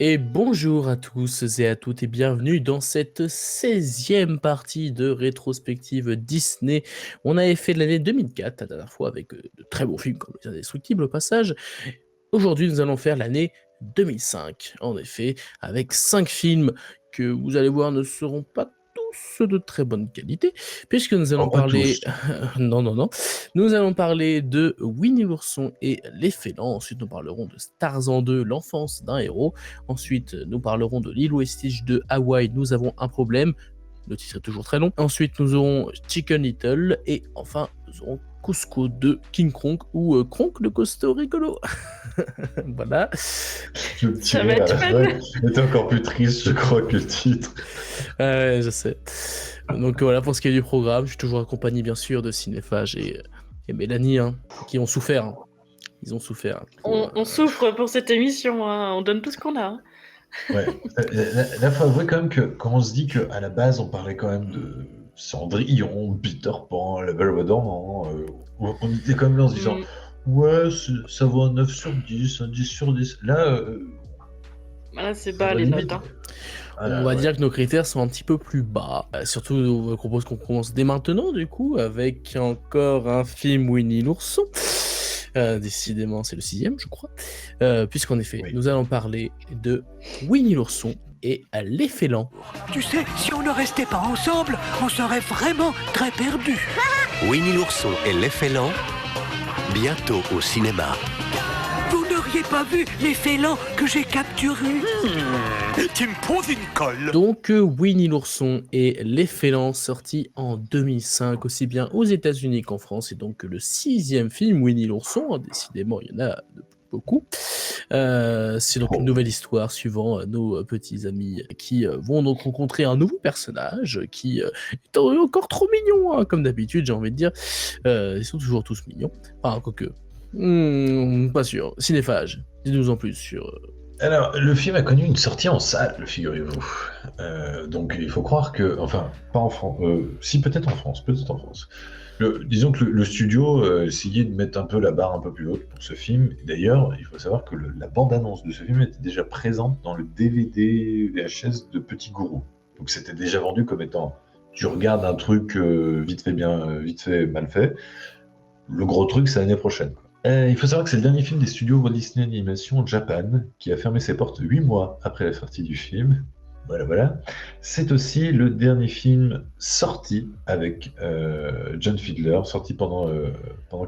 Et bonjour à tous et à toutes et bienvenue dans cette 16e partie de rétrospective Disney. On avait fait l'année 2004 la dernière fois avec de très bons films comme Les Indestructibles au passage. Aujourd'hui, nous allons faire l'année 2005, en effet, avec 5 films que vous allez voir ne seront pas tous de très bonne qualité, puisque nous allons Oh, pas parler... tous. non, non, non. Nous allons parler de Winnie l'ourson et les félins. Ensuite, nous parlerons de Tarzan 2, l'enfance d'un héros. Ensuite, nous parlerons de Lilo et Stitch de Hawaï, nous avons un problème. Le titre est toujours très long. Ensuite, nous aurons Chicken Little. Et enfin, nous aurons Cusco de King Kronk ou Kronk le costaud rigolo. Voilà. Le Ça tirer va à être la fun. fin était encore plus triste, je crois, que le titre. Je sais. Donc voilà pour ce qui est du programme. Je suis toujours accompagné, bien sûr, de Cinéphage et Mélanie, hein, qui ont souffert. Hein. Ils ont souffert. On souffre pour cette émission, hein. On donne tout ce qu'on a. Hein. Ouais. Là, faut avouer quand même que quand on se dit qu'à la base, on parlait quand même de Cendrillon, Peter Pan, La Belle au Bois dormant, on était quand même là en se disant ouais, ça vaut un 9 sur 10, un 10 sur 10. Là, Voilà, c'est ça bas va les limite. notes. Hein. Ah On là, va ouais. dire que nos critères sont un petit peu plus bas. Surtout, je propose qu'on commence dès maintenant, du coup, avec encore un film Winnie l'ourson. Décidément, c'est le 6e, je crois. Puisqu'en effet, Oui. nous allons parler de Winnie l'ourson et les félins. Tu sais, si on ne restait pas ensemble, on serait vraiment très perdus. Winnie l'ourson et les félins, bientôt au cinéma. Vous n'auriez pas vu les félins que j'ai capturés? Tu me poses une colle. Donc, Winnie l'ourson et les félins, sorti en 2005, aussi bien aux États-Unis qu'en France, et donc le 6e film Winnie l'ourson. Décidément, il y en a beaucoup. C'est donc une nouvelle histoire suivant nos petits amis qui vont donc rencontrer un nouveau personnage qui est encore trop mignon, hein, comme d'habitude, j'ai envie de dire. Ils sont toujours tous mignons. Enfin, quoique. Pas sûr. Cinéphage, dis-nous en plus sur. Alors, le film a connu une sortie en salle, figurez-vous. Donc, il faut croire que, enfin, pas en France, si peut-être en France, peut-être en France. Disons que le studio essayait de mettre un peu la barre un peu plus haute pour ce film. Et d'ailleurs, il faut savoir que la bande-annonce de ce film était déjà présente dans le DVD VHS de Petit Gourou. Donc, c'était déjà vendu comme étant, tu regardes un truc vite fait bien, vite fait mal fait. Le gros truc, c'est l'année prochaine, quoi. Il faut savoir que c'est le dernier film des studios Walt Disney Animation Japan qui a fermé ses portes 8 mois après la sortie du film. Voilà, voilà. C'est aussi le dernier film sorti avec John Fiedler, sorti pendant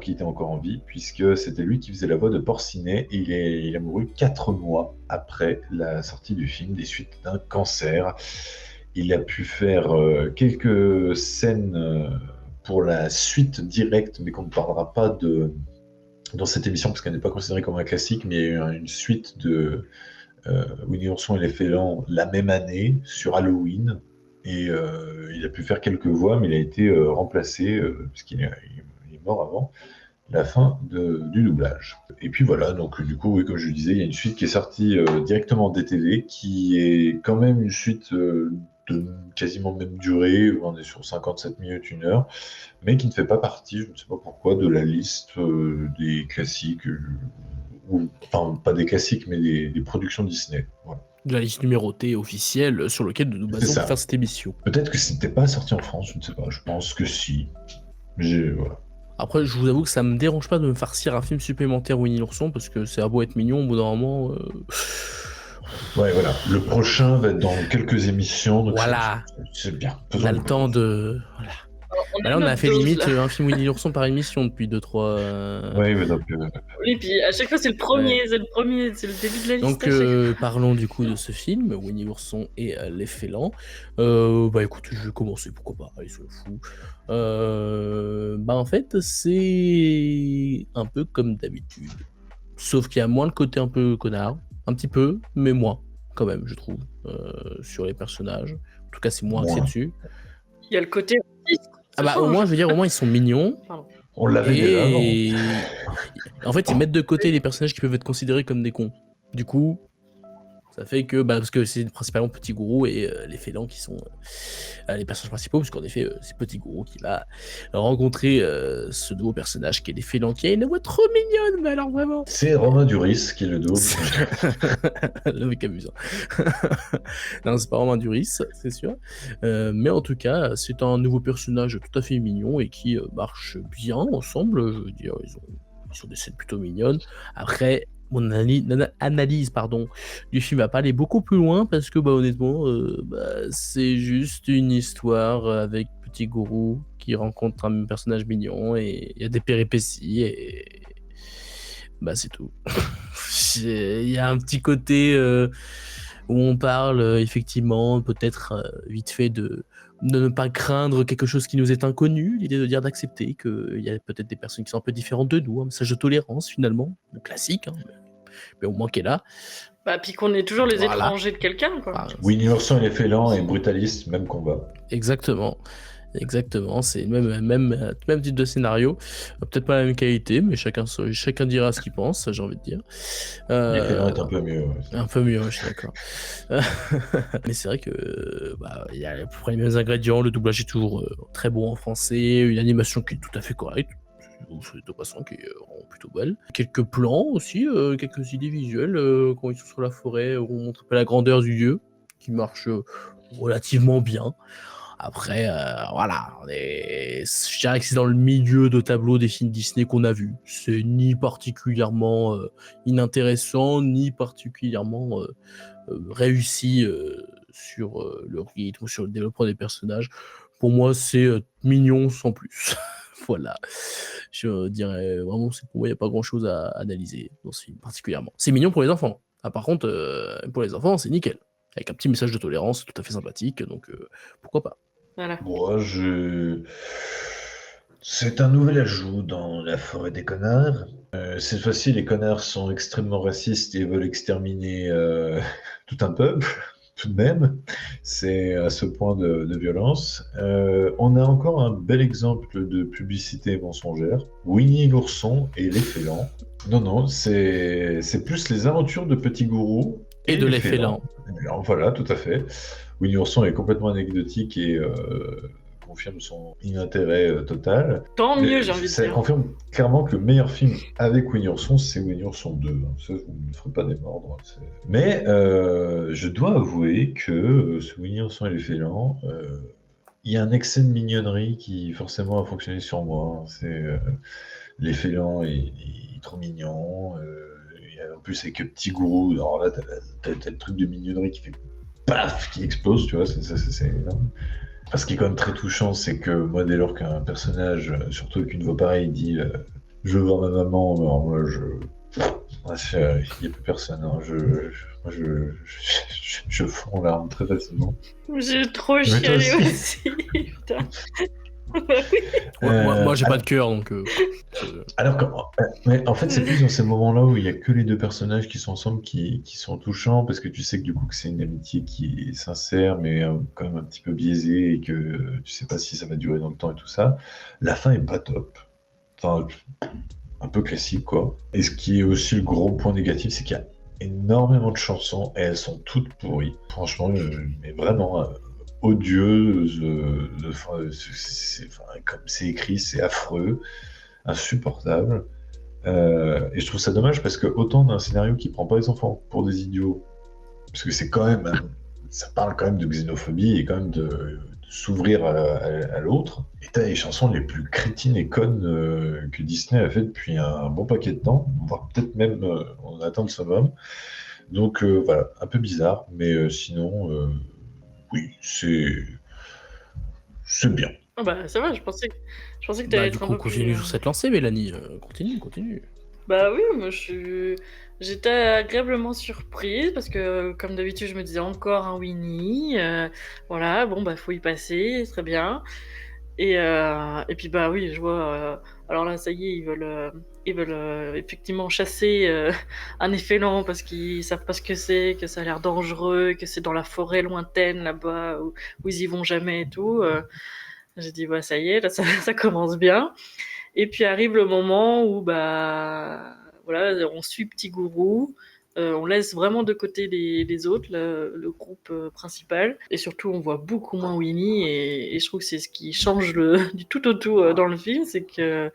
qu'il était encore en vie, puisque c'était lui qui faisait la voix de Porcinet et il a mouru 4 mois après la sortie du film des suites d'un cancer. Il a pu faire quelques scènes pour la suite directe, mais qu'on ne parlera pas dans cette émission parce qu'elle n'est pas considérée comme un classique, mais il y a eu une suite de Winnie l'ourson et les félins la même année sur Halloween. Et il a pu faire quelques voix, mais il a été remplacé puisqu'il est mort avant la fin du doublage. Et puis voilà, donc du coup, oui, comme je le disais, il y a une suite qui est sortie directement en DTV, qui est quand même une suite de quasiment même durée, on est sur 57 minutes, 1 heure, mais qui ne fait pas partie, je ne sais pas pourquoi, de la liste des classiques, ou enfin pas des classiques, mais des productions Disney. Voilà. De la liste numérotée officielle sur laquelle nous nous C'est basons ça. pour faire cette émission. Peut-être que c'était pas sorti en France, je ne sais pas, je pense que si. Voilà. Après, je vous avoue que ça me dérange pas de me farcir un film supplémentaire Winnie l'ourson parce que c'est à beau être mignon au bout d'un moment. Ouais, voilà. Le prochain va être dans quelques émissions, donc Voilà. c'est bien. On a le temps de. Voilà. Bah là, on a notre fait dose, limite là. un film Winnie l'ourson par émission depuis 2-3. Oui, mais donc. Oui, puis à chaque fois, c'est le premier, c'est le premier, c'est le début de la liste. Donc, à chaque fois. parlons du coup de ce film, Winnie l'ourson et les félins. Bah écoute, je vais commencer, pourquoi pas, allez, sois fou. Bah en fait, c'est un peu comme d'habitude. Sauf qu'il y a moins le côté un peu connard, un petit peu, mais moins, quand même, je trouve, sur les personnages. En tout cas, c'est moins axé Moins. dessus. Il y a le côté artiste. Ah bah au moins, je veux dire, au moins ils sont mignons. Pardon. On l'avait déjà avant. Et en fait, ils mettent de côté les personnages qui peuvent être considérés comme des cons. Du coup, Ça fait que, parce que c'est principalement Petit Gourou et les félins qui sont les personnages principaux, parce qu'en effet, c'est Petit Gourou qui va rencontrer ce nouveau personnage qui est les félins, qui a une voix trop mignonne, mais alors vraiment. C'est Romain Duris qui le double. Le mec amuse. Non, c'est pas Romain Duris, c'est sûr. Mais en tout cas, c'est un nouveau personnage tout à fait mignon et qui marche bien ensemble. Je veux dire, ils ont des scènes plutôt mignonnes. Après, mon analyse du film va pas aller beaucoup plus loin parce que honnêtement, c'est juste une histoire avec Petit Gourou qui rencontre un personnage mignon et il y a des péripéties et c'est tout. Il y a un petit côté où on parle effectivement peut-être vite fait de ne pas craindre quelque chose qui nous est inconnu, l'idée de dire d'accepter qu'il y a peut-être des personnes qui sont un peu différentes de nous, un message de tolérance finalement, le classique, mais au moins qu'elle est là. Puis qu'on est toujours les Voilà. étrangers de quelqu'un, quoi. Winnie l'ourson et les félins et brutaliste, même combat. Exactement, c'est le même type de scénario, peut-être pas la même qualité, mais chacun dira ce qu'il pense, j'ai envie de dire. Les félins est un peu mieux. Ouais. Un peu mieux, je suis d'accord. Mais c'est vrai que il y a à peu près les mêmes ingrédients, le doublage est toujours très bon en français, une animation qui est tout à fait correcte, de façon qui est vraiment plutôt belle. Quelques plans aussi, quelques idées visuelles quand ils sont sur la forêt, où on montre un peu la grandeur du lieu, qui marche relativement bien. Après, voilà, je dirais que c'est dans le milieu de tableau des films Disney qu'on a vu. C'est ni particulièrement inintéressant, ni particulièrement réussi sur le rythme, sur le développement des personnages. Pour moi, c'est mignon sans plus. Voilà. Je dirais vraiment, pour moi, il n'y a pas grand-chose à analyser dans ce film particulièrement. C'est mignon pour les enfants. Par contre, pour les enfants, c'est nickel. Avec un petit message de tolérance tout à fait sympathique, donc pourquoi pas. Voilà. Moi, c'est un nouvel ajout dans la forêt des connards. Cette fois-ci, les connards sont extrêmement racistes et veulent exterminer tout un peuple, tout de même. C'est à ce point de violence. On a encore un bel exemple de publicité mensongère. Winnie l'ourson et les félins. Non, c'est plus les aventures de Petit Gourou Et de les félins. Alors, voilà, tout à fait. Winnie l'ourson est complètement anecdotique et confirme son inintérêt total. Tant mieux, j'ai envie de Ça dire. confirme clairement que le meilleur film avec Winnie l'ourson, c'est Winnie l'ourson 2. Ça, vous ne me ferez pas démordre. Mais je dois avouer que ce Winnie l'ourson et les félins, il y a un excès de mignonnerie qui forcément a fonctionné sur moi. C'est les félins est trop mignon. En plus, avec le Petit Gourou, alors là, t'as le truc de mignonnerie qui fait paf, qui explose, tu vois, c'est énorme. Ce qui est quand même très touchant, c'est que moi, dès lors qu'un personnage, surtout avec une voix pareille, dit je veux voir ma maman, alors moi, il n'y a plus personne. Hein. Je fonds en larmes très facilement. J'ai trop Mais toi chialé aussi. aussi. Putain. Moi, j'ai pas de cœur, donc. Alors que, mais en fait, c'est plus dans ces moments-là où il y a que les deux personnages qui sont ensemble qui sont touchants, parce que tu sais que du coup que c'est une amitié qui est sincère, mais quand même un petit peu biaisée, et que tu sais pas si ça va durer dans le temps et tout ça. La fin est pas top. Enfin, un peu classique, quoi. Et ce qui est aussi le gros point négatif, c'est qu'il y a énormément de chansons, et elles sont toutes pourries. Franchement, mais vraiment odieuses. Comme c'est écrit, c'est affreux, insupportable. Et je trouve ça dommage parce que autant d'un scénario qui prend pas les enfants pour des idiots, parce que c'est quand même, ça parle quand même de xénophobie et quand même de s'ouvrir à l'autre. Et t'as les chansons les plus crétines et connes que Disney a fait depuis un bon paquet de temps, voire peut-être même on atteint le summum. Donc voilà, un peu bizarre, mais sinon, oui, c'est bien. Ça va, je pensais que t'allais Du être un coup, peu continue plus... sur cette lancée, Mélanie. Continue. Bah oui, moi j'étais agréablement surprise parce que comme d'habitude je me disais encore un Winnie, voilà, bon faut y passer, très bien. Et puis bah oui, je vois, alors là ça y est, ils veulent effectivement chasser un effélant parce qu'ils savent pas ce que c'est, que ça a l'air dangereux, que c'est dans la forêt lointaine là-bas où ils y vont jamais et tout. J'ai dit ça y est, là ça commence bien. Et puis arrive le moment où voilà, on suit Petit Gourou On laisse vraiment de côté les autres, le groupe principal. Et surtout, on voit beaucoup moins Winnie. Et je trouve que c'est ce qui change du tout au tout dans le film. C'est que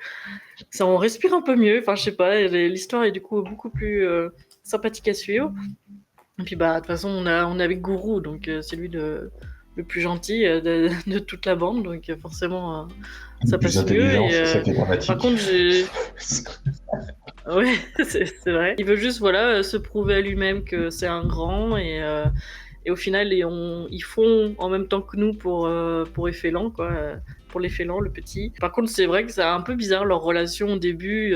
ça, on respire un peu mieux. Enfin, je sais pas, l'histoire est du coup beaucoup plus sympathique à suivre. Et puis, de toute façon, on est avec Gourou, donc c'est lui le plus gentil de toute la bande. Donc forcément, ça Plus passe mieux. intelligent, Et, c'est ça qui est dramatique. par contre, ouais, c'est vrai. Il veut juste se prouver à lui-même que c'est un grand et au final ils font en même temps que nous pour Effélan, quoi, pour l'Effélan, le petit. Par contre, c'est vrai que c'est un peu bizarre leur relation au début.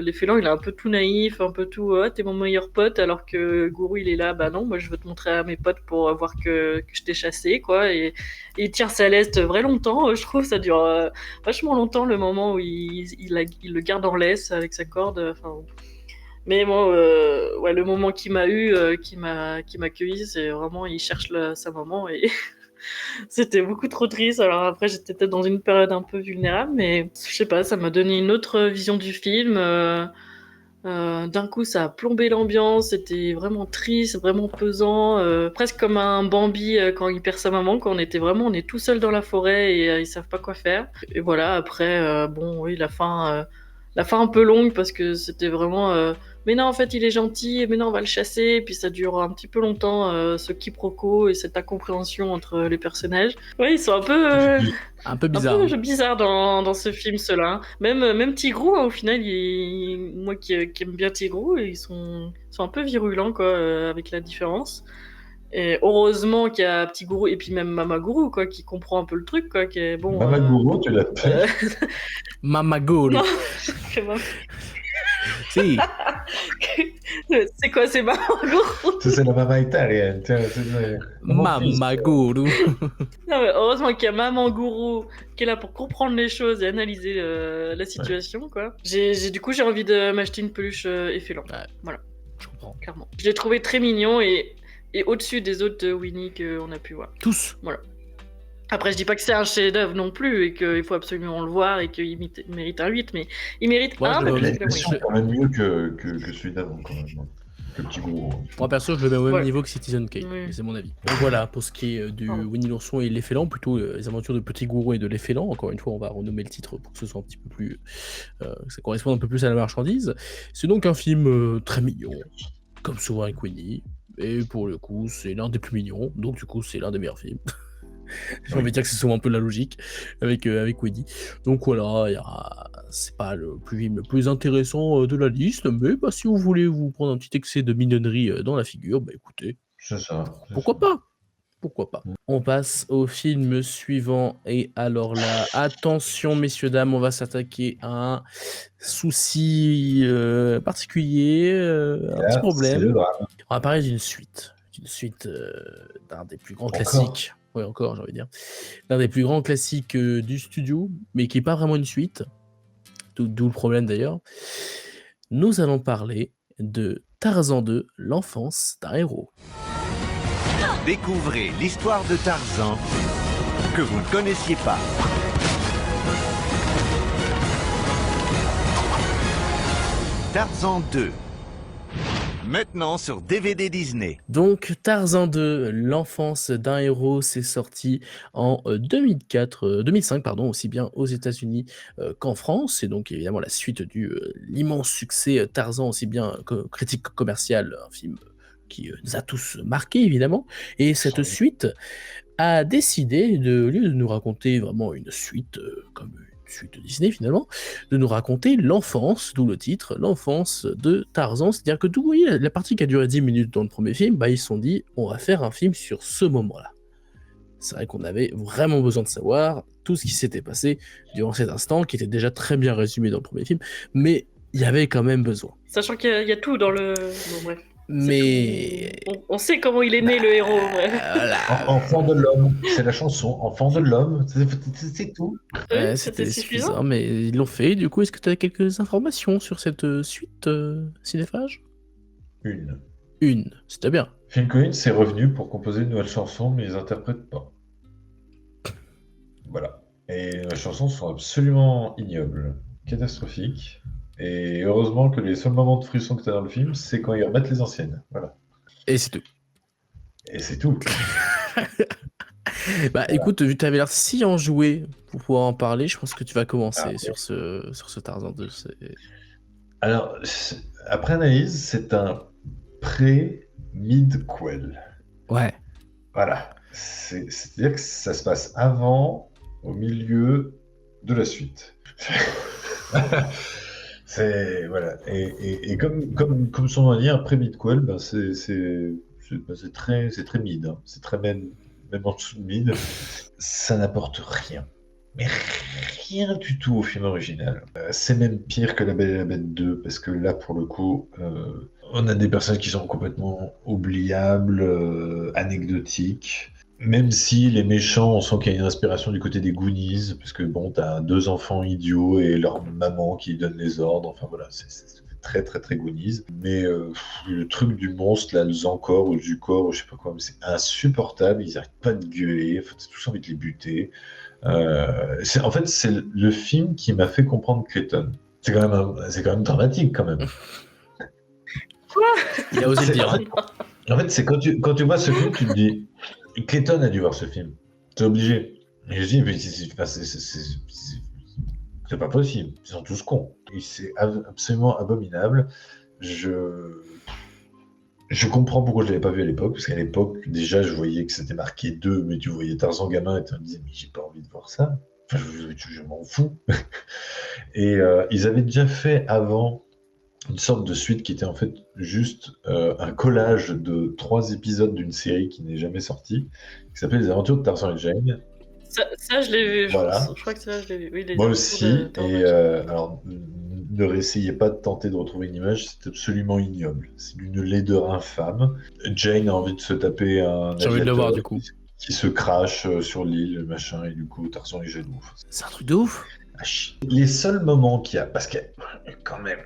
L'Effélan, il est un peu tout naïf, un peu tout t'es mon meilleur pote, alors que Gourou, il est là, bah non, moi je veux te montrer à mes potes pour voir que je t'ai chassé, quoi. Et il tire sa leste vrai longtemps, je trouve. Ça dure vachement longtemps le moment où il le garde en laisse avec sa corde. Mais moi, ouais, le moment qui m'a cueilli, c'est vraiment il cherche sa maman et c'était beaucoup trop triste. Alors après, j'étais peut-être dans une période un peu vulnérable, mais je sais pas, ça m'a donné une autre vision du film. D'un coup, ça a plombé l'ambiance, c'était vraiment triste, vraiment pesant, presque comme un Bambi quand il perd sa maman, quand on est tout seul dans la forêt et ils savent pas quoi faire. Et voilà, après, bon, oui, la fin un peu longue parce que c'était vraiment mais non, en fait, il est gentil, mais non, on va le chasser. Et puis ça dure un petit peu longtemps, ce quiproquo et cette incompréhension entre les personnages. Oui, ils sont un peu Un peu bizarre. un peu bizarre dans ce film, ceux-là. Même Tigrou, au final, moi qui aime bien Tigrou, ils sont un peu virulents, quoi, avec la différence. Et heureusement qu'il y a Petit Gourou et puis même Mama Gourou, quoi, qui comprend un peu le truc, quoi, qui est bon. Mama Gourou, tu l'as fait. Mamago. Non. Si. C'est quoi, c'est Mama Gourou? C'est la mama italienne. Mamago. Non, mais heureusement qu'il y a Maman Gourou qui est là pour comprendre les choses et analyser la situation, quoi. Du coup, j'ai envie de m'acheter une peluche Effélan. Ouais. Voilà. Je comprends. Clairement. Je l'ai trouvé très mignon et au-dessus des autres Winnie qu'on a pu voir. Tous. Voilà. Après, je dis pas que c'est un chef-d'œuvre non plus et qu'il faut absolument le voir et qu'il mérite un 8, mais il mérite un peu plus que la C'est moyenne. quand même mieux que celui d'avant, quand même. Le Petit Gourou. Moi perso, je le mets au même Ouais. niveau que Citizen Kane, Oui. mais c'est mon avis. Donc voilà, pour ce qui est du Pardon. Winnie l'ourson et l'Effélan, plutôt les aventures de Petit Gourou et de l'Effélan. Encore une fois, on va renommer le titre pour que ce soit un petit peu plus, ça corresponde un peu plus à la marchandise. C'est donc un film très mignon, comme souvent avec Winnie. Et pour le coup, c'est l'un des plus mignons, donc du coup, c'est l'un des meilleurs films. J'ai envie de dire que c'est souvent un peu la logique avec Winnie. Donc voilà, c'est pas le film le plus intéressant de la liste, mais si vous voulez vous prendre un petit excès de mignonnerie dans la figure, écoutez, C'est ça. pourquoi pas? Pourquoi pas? On passe au film suivant, et alors là, attention messieurs, dames, on va s'attaquer à un souci particulier, un petit C'est problème. le drame. On va parler d'une suite d'un des plus grands Encore. classiques. Oui, encore, j'ai envie de dire. L'un des plus grands classiques du studio, mais qui n'est pas vraiment une suite. D'où le problème d'ailleurs. Nous allons parler de Tarzan 2, l'enfance d'un héros. Découvrez l'histoire de Tarzan que vous ne connaissiez pas. Tarzan 2. Maintenant sur DVD Disney. Donc Tarzan 2, l'enfance d'un héros, c'est sorti en 2005, aussi bien aux États-Unis qu'en France. C'est donc évidemment la suite du l'immense succès Tarzan, aussi bien critique commercial, un film qui nous a tous marqués évidemment. Et cette suite a décidé, au lieu de nous raconter vraiment une suite comme une suite de Disney finalement, de nous raconter l'enfance, d'où le titre, l'enfance de Tarzan. C'est-à-dire que vous voyez, la partie qui a duré 10 minutes dans le premier film, ils se sont dit, on va faire un film sur ce moment-là. C'est vrai qu'on avait vraiment besoin de savoir tout ce qui s'était passé durant cet instant, qui était déjà très bien résumé dans le premier film, mais il y avait quand même besoin. Sachant qu'il y a tout dans le... Bon, bref. Mais... On sait comment il est né, le héros. Bref. Voilà. Enfant de l'homme, c'est la chanson. Enfant de l'homme, c'est tout. Ouais, c'était suffisant, mais ils l'ont fait. Du coup, est-ce que tu as quelques informations sur cette suite cinéphage? Une, c'était bien. Phil Collins est revenu pour composer une nouvelle chanson, mais ils n'interprètent pas. Voilà. Et les chansons sont absolument ignobles, catastrophiques. Et heureusement que les seuls moments de frisson que tu as dans le film, c'est quand ils remettent les anciennes. Voilà. Et c'est tout. Et c'est tout. Bah écoute, vu que tu avais l'air si enjoué pour pouvoir en parler, je pense que tu vas commencer sur ce Tarzan 2. Alors, après analyse, c'est un pré-mid-quel. Ouais. Voilà. C'est-à-dire que ça se passe avant, au milieu de la suite. Voilà. Et comme son nom l'indique, après mid-quel, ben c'est très mid. Hein. C'est très même en dessous de mid. Ça n'apporte rien. Mais rien du tout au film original. C'est même pire que La Belle et la Bête 2, parce que là, pour le coup, on a des personnages qui sont complètement oubliables, anecdotiques. Même si les méchants, on sent qu'il y a une inspiration du côté des Goonies, parce que bon, t'as 2 enfants idiots et leur maman qui donne les ordres. Enfin voilà, c'est très très très Goonies. Mais le truc du monstre, là, le Zancor ou le Zucor, ou je sais pas quoi, mais c'est insupportable. Ils arrêtent pas de gueuler. Enfin, t'as tous envie de les buter. En fait, c'est le film qui m'a fait comprendre Clayton. C'est quand même dramatique quand même. Il a osé le dire. En fait, c'est quand tu vois ce film, tu te dis, Clayton a dû voir ce film. C'est obligé. Et je dis, mais c'est pas possible. Ils sont tous cons. Et c'est absolument abominable. Je comprends pourquoi je l'avais pas vu à l'époque, parce qu'à l'époque, déjà, je voyais que c'était marqué 2, mais tu voyais Tarzan gamin et tu me disais, mais j'ai pas envie de voir ça. Enfin, je m'en fous. Et ils avaient déjà fait avant une sorte de suite qui était en fait juste un collage de 3 épisodes d'une série qui n'est jamais sortie, qui s'appelle Les Aventures de Tarzan et Jane. Ça, je l'ai vu, Voilà. je crois que ça, je l'ai vu. Oui, les Moi aventures aussi, de Tarzan et et Jane. alors ne réessayez pas de tenter de retrouver une image, c'est absolument ignoble. C'est d'une laideur infâme. Jane a envie de se taper un J'ai envie de le voir, aviateur du coup. qui se crache sur l'île, machin, et du coup Tarzan est jaloux. C'est un truc de ouf. Les seuls moments qu'il y a, parce que quand même,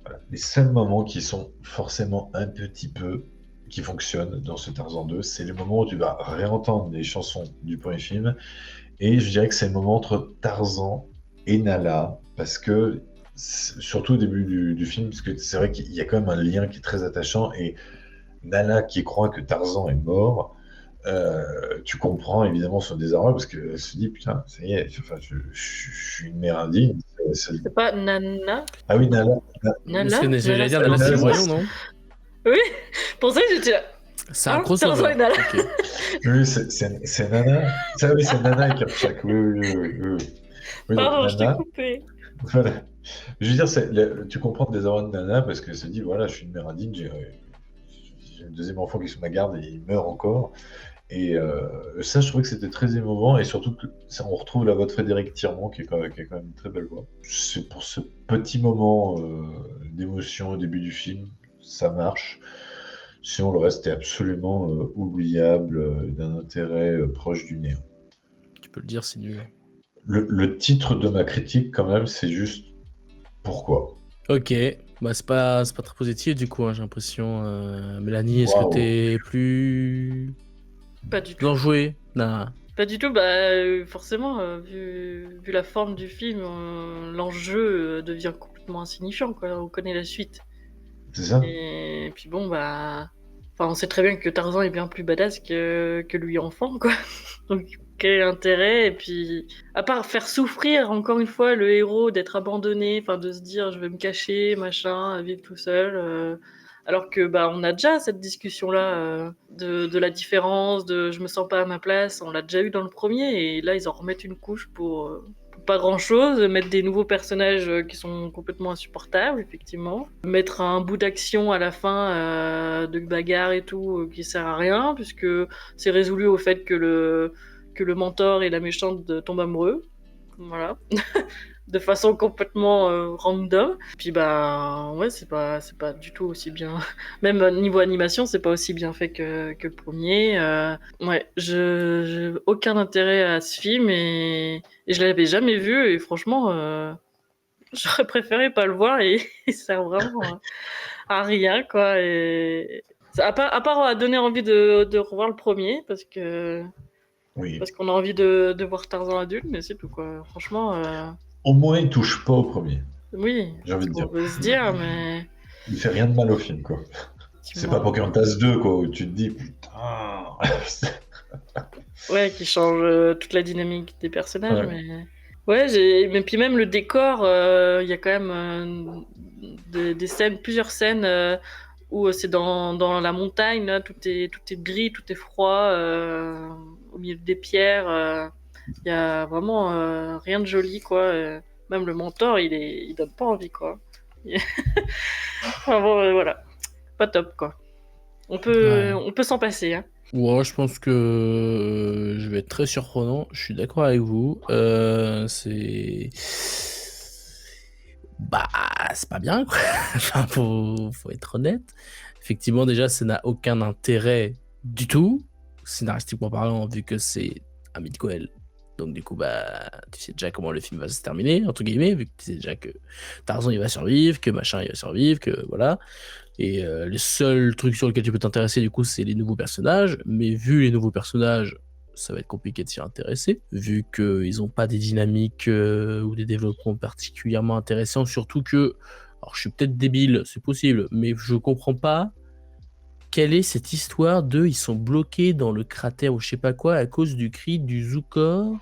voilà, les seuls moments qui sont forcément un petit peu qui fonctionnent dans ce Tarzan 2, c'est les moments où tu vas réentendre les chansons du premier film, et je dirais que c'est le moment entre Tarzan et Nala, parce que surtout au début du film, parce que c'est vrai qu'il y a quand même un lien qui est très attachant, et Nala qui croit que Tarzan est mort, tu comprends évidemment son désarroi parce qu'elle se dit putain, ça y est, enfin, je suis une mère indigne. C'est pas Nana? Ah oui, Nala. Nala? J'allais dire Nala, Nala, c'est le c'est royaume, non? Oui, pour ça, j'étais là. C'est un Hein, Tarzan crossover. et Nala. Ok. Oui, c'est Nana. Ça, oui, c'est Nana et Kerchak. Oui. Oui, donc, Pardon, je t'ai Nana. coupé. Voilà. Je veux dire, tu comprends le désarroi de Nana parce qu'elle se dit voilà, je suis une mère indigne, j'ai le deuxième enfant qui est sous ma garde et il meurt encore. Et ça, je trouvais que c'était très émouvant et surtout que on retrouve la voix de Frédéric Tirmont qui est quand même une très belle voix. C'est pour ce petit moment d'émotion au début du film, ça marche. Sinon, le reste est absolument oubliable, d'un intérêt proche du néant. Tu peux le dire, c'est nul. Le titre de ma critique, quand même, c'est juste pourquoi. Ok, bah c'est pas très positif du coup, hein, j'ai l'impression. Mélanie, est-ce Waouh. que t'es plus Pas du tout. enjouée? Non. Pas du tout, forcément, vu la forme du film, l'enjeu devient complètement insignifiant, quoi. On connaît la suite. C'est ça? Et puis bon, enfin, on sait très bien que Tarzan est bien plus badass que lui enfant, quoi. Donc, quel intérêt? Et puis, à part faire souffrir, encore une fois, le héros d'être abandonné, enfin, de se dire, je vais me cacher, machin, vivre tout seul, alors que, on a déjà cette discussion-là, de la différence, de je me sens pas à ma place, on l'a déjà eu dans le premier, et là, ils en remettent une couche pour pas grand chose, mettre des nouveaux personnages qui sont complètement insupportables, effectivement. Mettre un bout d'action à la fin de bagarre et tout qui sert à rien, puisque c'est résolu au fait que le mentor et la méchante tombent amoureux. Voilà. De façon complètement random. Puis ouais, c'est pas du tout aussi bien. Même niveau animation, c'est pas aussi bien fait que le premier. Ouais, j'ai aucun intérêt à ce film et je l'avais jamais vu et franchement, j'aurais préféré pas le voir et il sert vraiment à rien quoi. Et à part à donner envie de revoir le premier parce qu'on a envie de voir Tarzan adulte, mais c'est tout quoi. Franchement. Au moins, il touche pas au premier. Oui, J'ai envie de on dire. peut se dire, mais Il fait rien de mal au film, quoi. C'est pas Pocahontas 2, quoi, où tu te dis, putain. ouais, qui change toute la dynamique des personnages, Ouais. mais ouais, mais puis même le décor, il y a quand même des scènes, plusieurs scènes où c'est dans la montagne, là, tout est gris, tout est froid, au milieu des pierres. Il y a vraiment rien de joli, quoi. Même le mentor, il donne pas envie, quoi. Enfin bon, voilà, pas top, quoi. On peut s'en passer, hein. Ouais, je pense que je vais être très surprenant. Je suis d'accord avec vous. Bah, c'est pas bien, quoi. Enfin, faut être honnête. Effectivement, déjà, ça n'a aucun intérêt du tout, scénaristiquement parlant, vu que c'est Hamid Koel. Donc, du coup, bah, tu sais déjà comment le film va se terminer, entre guillemets, vu que tu sais déjà que Tarzan, il va survivre, que machin, il va survivre, que voilà. Et le seul truc sur lequel tu peux t'intéresser, du coup, c'est les nouveaux personnages. Mais vu les nouveaux personnages, ça va être compliqué de s'y intéresser, vu qu'ils n'ont pas des dynamiques ou des développements particulièrement intéressants. Surtout que, alors je suis peut-être débile, c'est possible, mais je comprends pas quelle est cette histoire de ils sont bloqués dans le cratère ou je sais pas quoi à cause du cri du Zoukor.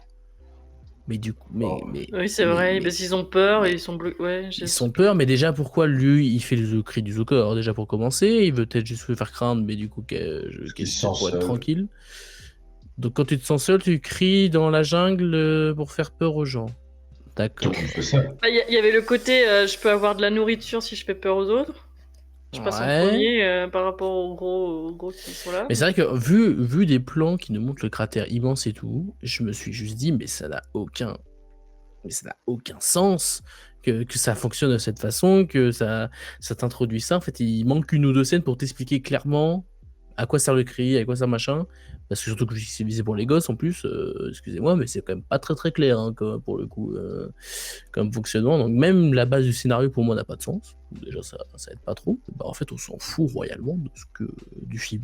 Mais du coup, Oui, c'est vrai, mais- parce qu'ils ont peur et mais- ils sont bloqués. Ouais, ils sont peur, mais déjà pourquoi lui il fait le cri du Zoukor déjà pour commencer, il veut peut-être juste se faire craindre, mais du coup Parce qu'il se peut-être sent pour être seul. tranquille. Donc quand tu te sens seul, tu cries dans la jungle pour faire peur aux gens. Tout D'accord. le monde fait ça. Il y avait le côté je peux avoir de la nourriture si je fais peur aux autres. Je passe en Ouais. premier par rapport aux gros qui sont là. Mais c'est vrai que vu des plans qui nous montrent le cratère immense et tout, je me suis juste dit mais ça n'a aucun sens que ça fonctionne de cette façon, que ça t'introduit ça. En fait, il manque une ou deux scènes pour t'expliquer clairement à quoi sert le cri, à quoi sert machin. Parce que surtout que c'est visé pour les gosses en plus, excusez-moi, mais c'est quand même pas très très clair hein, pour le coup comme fonctionnement. Donc même la base du scénario pour moi n'a pas de sens. Déjà ça aide pas trop. Bah, en fait on s'en fout royalement du film,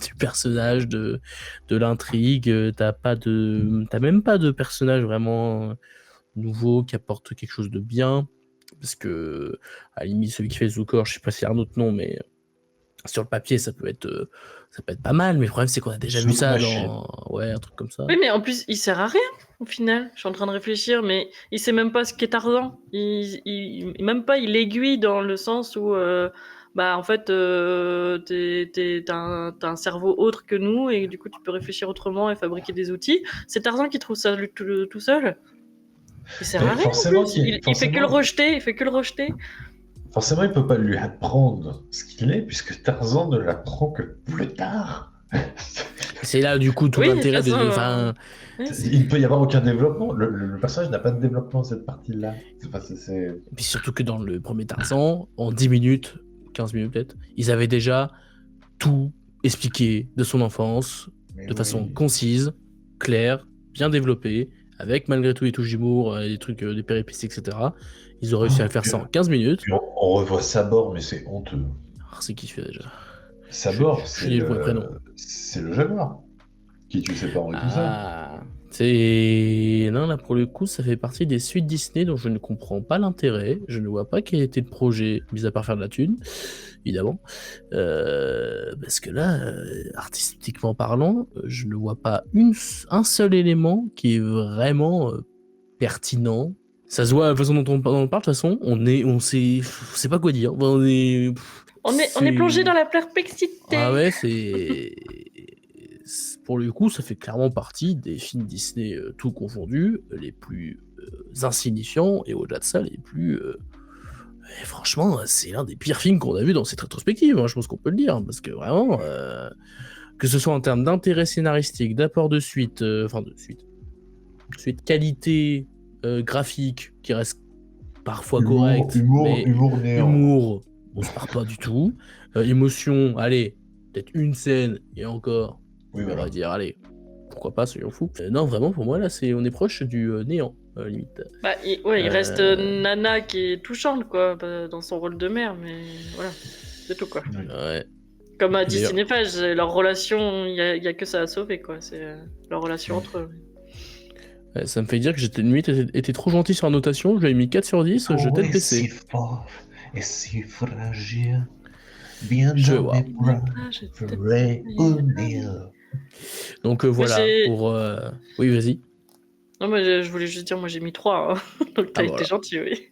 du personnage, de l'intrigue. T'as même pas de personnage vraiment nouveau qui apporte quelque chose de bien. Parce que à la limite celui qui fait Zoukor, je sais pas s'il y a un autre nom, mais sur le papier ça peut être pas mal, mais le problème c'est qu'on a déjà vu ça dans un truc comme ça. Oui, mais en plus, il sert à rien au final. Je suis en train de réfléchir, mais il sait même pas ce qu'est Tarzan. Même pas, il aiguille dans le sens où, bah, en fait, t'as un cerveau autre que nous et du coup, tu peux réfléchir autrement et fabriquer des outils. C'est Tarzan qui trouve ça tout seul. Il sert à rien. Forcément, Il fait que le rejeter. Il fait que le rejeter. Forcément, il peut pas lui apprendre ce qu'il est, puisque Tarzan ne l'apprend que plus tard. C'est là du coup tout Oui, l'intérêt de. Tarzan, Enfin, Il ne peut y avoir aucun développement. Le personnage n'a pas de développement cette partie-là. Et puis surtout que dans le premier Tarzan, en 10 minutes, 15 minutes peut-être, ils avaient déjà tout expliqué de son enfance, de façon concise, claire, bien développée, avec malgré tout les touches d'humour, des trucs, des péripéties, etc. Ils ont réussi à faire ça en 15 minutes. Puis on revoit Sabor, mais c'est honteux. Alors, c'est qui fait déjà Sabor, je dis le prénom. C'est le jaguar qui tue ses parents et tout ça. Ah, non, là pour le coup, ça fait partie des suites Disney dont je ne comprends pas l'intérêt. Je ne vois pas quel était le projet, mis à part faire de la thune, évidemment. Parce que là, artistiquement parlant, je ne vois pas un seul élément qui est vraiment pertinent. Ça se voit à la façon dont on parle, de toute façon, on sait pas quoi dire. On est plongé dans la perplexité. Ah ouais, pour le coup, ça fait clairement partie des films Disney tout confondus, les plus insignifiants, et au-delà de ça, les plus... et franchement, c'est l'un des pires films qu'on a vu dans cette rétrospective, hein, je pense qu'on peut le dire, parce que vraiment, que ce soit en termes d'intérêt scénaristique, d'apport de suite, suite qualité graphique, qui reste parfois correct, mais humour néant. humour, on se part pas du tout. Émotion, allez, peut-être une scène, et encore, Oui, on voilà. va dire, allez, pourquoi pas, soyons fous. Non, vraiment, pour moi, là, on est proche du néant, limite. Bah, il reste Nana qui est touchante, quoi, dans son rôle de mère, mais voilà, c'est tout, quoi. Ouais. Comme a dit Cinéphage, leur relation, il y a que ça à sauver, quoi. C'est leur relation entre eux. Ça me fait dire que j'étais limite été trop gentil sur la notation, je lui ai mis 4 sur 10, je t'ai est si baissé. fort et si fragile, bien Je dans vois. mes bras, Je t'ai ferai unir. Donc voilà, pour... Oui, vas-y. Non, mais je voulais juste dire, moi j'ai mis 3. Donc t'as Ah été voilà. gentil, oui.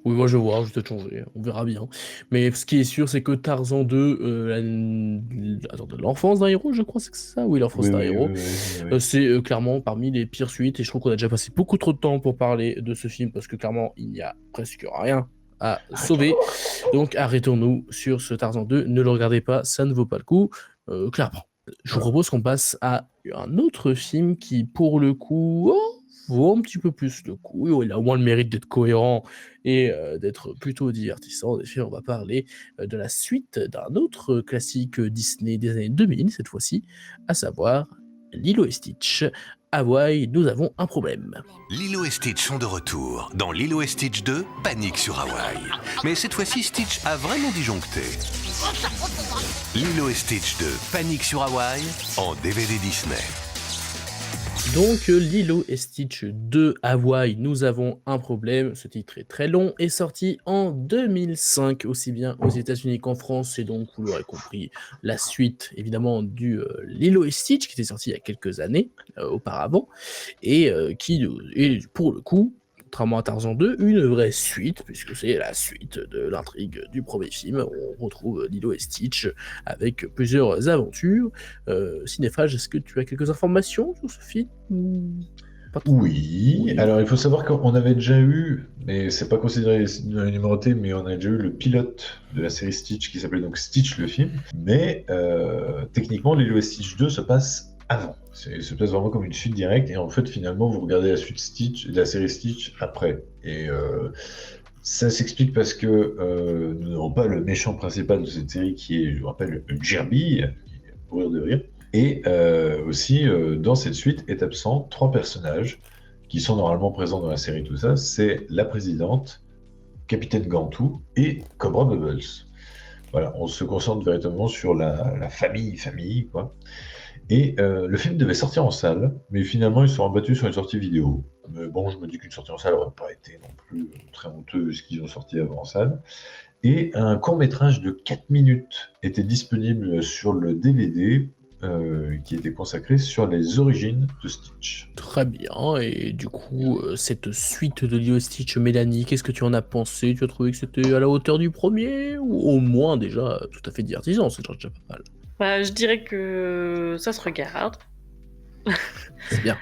Oui, moi je vois, je vais peut-être changer, on verra bien. Mais ce qui est sûr, c'est que Tarzan 2, attends, de l'enfance d'un héros, je crois, c'est que c'est ça? Oui, l'enfance Oui, d'un oui, héros. oui, oui, oui. C'est clairement parmi les pires suites, et je trouve qu'on a déjà passé beaucoup trop de temps pour parler de ce film, parce que clairement, il n'y a presque rien à sauver. Donc arrêtons-nous sur ce Tarzan 2, ne le regardez pas, ça ne vaut pas le coup, clairement. Je vous propose qu'on passe à un autre film qui, pour le coup, vaut un petit peu plus le coup. Il a au moins le mérite d'être cohérent et d'être plutôt divertissant. En effet, on va parler de la suite d'un autre classique Disney des années 2000, cette fois-ci, à savoir Lilo et Stitch. Hawaï, nous avons un problème. Lilo et Stitch sont de retour. Dans Lilo et Stitch 2, panique sur Hawaï. Mais cette fois-ci, Stitch a vraiment disjoncté. Lilo et Stitch 2, panique sur Hawaï, en DVD Disney. Donc Lilo et Stitch 2 Hawaï, nous avons un problème. Ce titre est très long, est sorti en 2005, aussi bien aux États-Unis qu'en France. C'est donc, vous l'aurez compris, la suite évidemment du Lilo et Stitch qui était sorti il y a quelques années auparavant et qui est pour le coup, contrairement à Tarzan 2, une vraie suite, puisque c'est la suite de l'intrigue du premier film. On retrouve Lilo et Stitch avec plusieurs aventures. Cinéphage, est-ce que tu as quelques informations sur ce film? Pas trop. Oui, alors il faut savoir qu'on avait déjà eu, mais c'est pas considéré numéroté, mais on a déjà eu le pilote de la série Stitch qui s'appelait donc Stitch le film. Mais techniquement, Lilo et Stitch 2 se passe avant. Se passe vraiment comme une suite directe, et en fait, finalement, vous regardez la suite Stitch, la série Stitch après. Et ça s'explique parce que nous n'avons pas le méchant principal de cette série qui est, je vous rappelle, Jirby, qui est pour rire de rire. Et aussi, dans cette suite, est absent 3 personnages qui sont normalement présents dans la série, tout ça. C'est la présidente, Capitaine Gantou et Cobra Bubbles. Voilà, on se concentre véritablement sur la famille, quoi. Et le film devait sortir en salle, mais finalement, ils se sont rabattus sur une sortie vidéo. Mais bon, je me dis qu'une sortie en salle n'aurait pas été non plus très honteux ce qu'ils ont sorti avant en salle. Et un court-métrage de 4 minutes était disponible sur le DVD qui était consacré sur les origines de Stitch. Très bien, et du coup, cette suite de Lilo et Stitch, Mélanie, qu'est-ce que tu en as pensé? Tu as trouvé que c'était à la hauteur du premier, ou au moins déjà tout à fait divertissant? C'est déjà pas mal. Bah, je dirais que ça se regarde, C'est bien.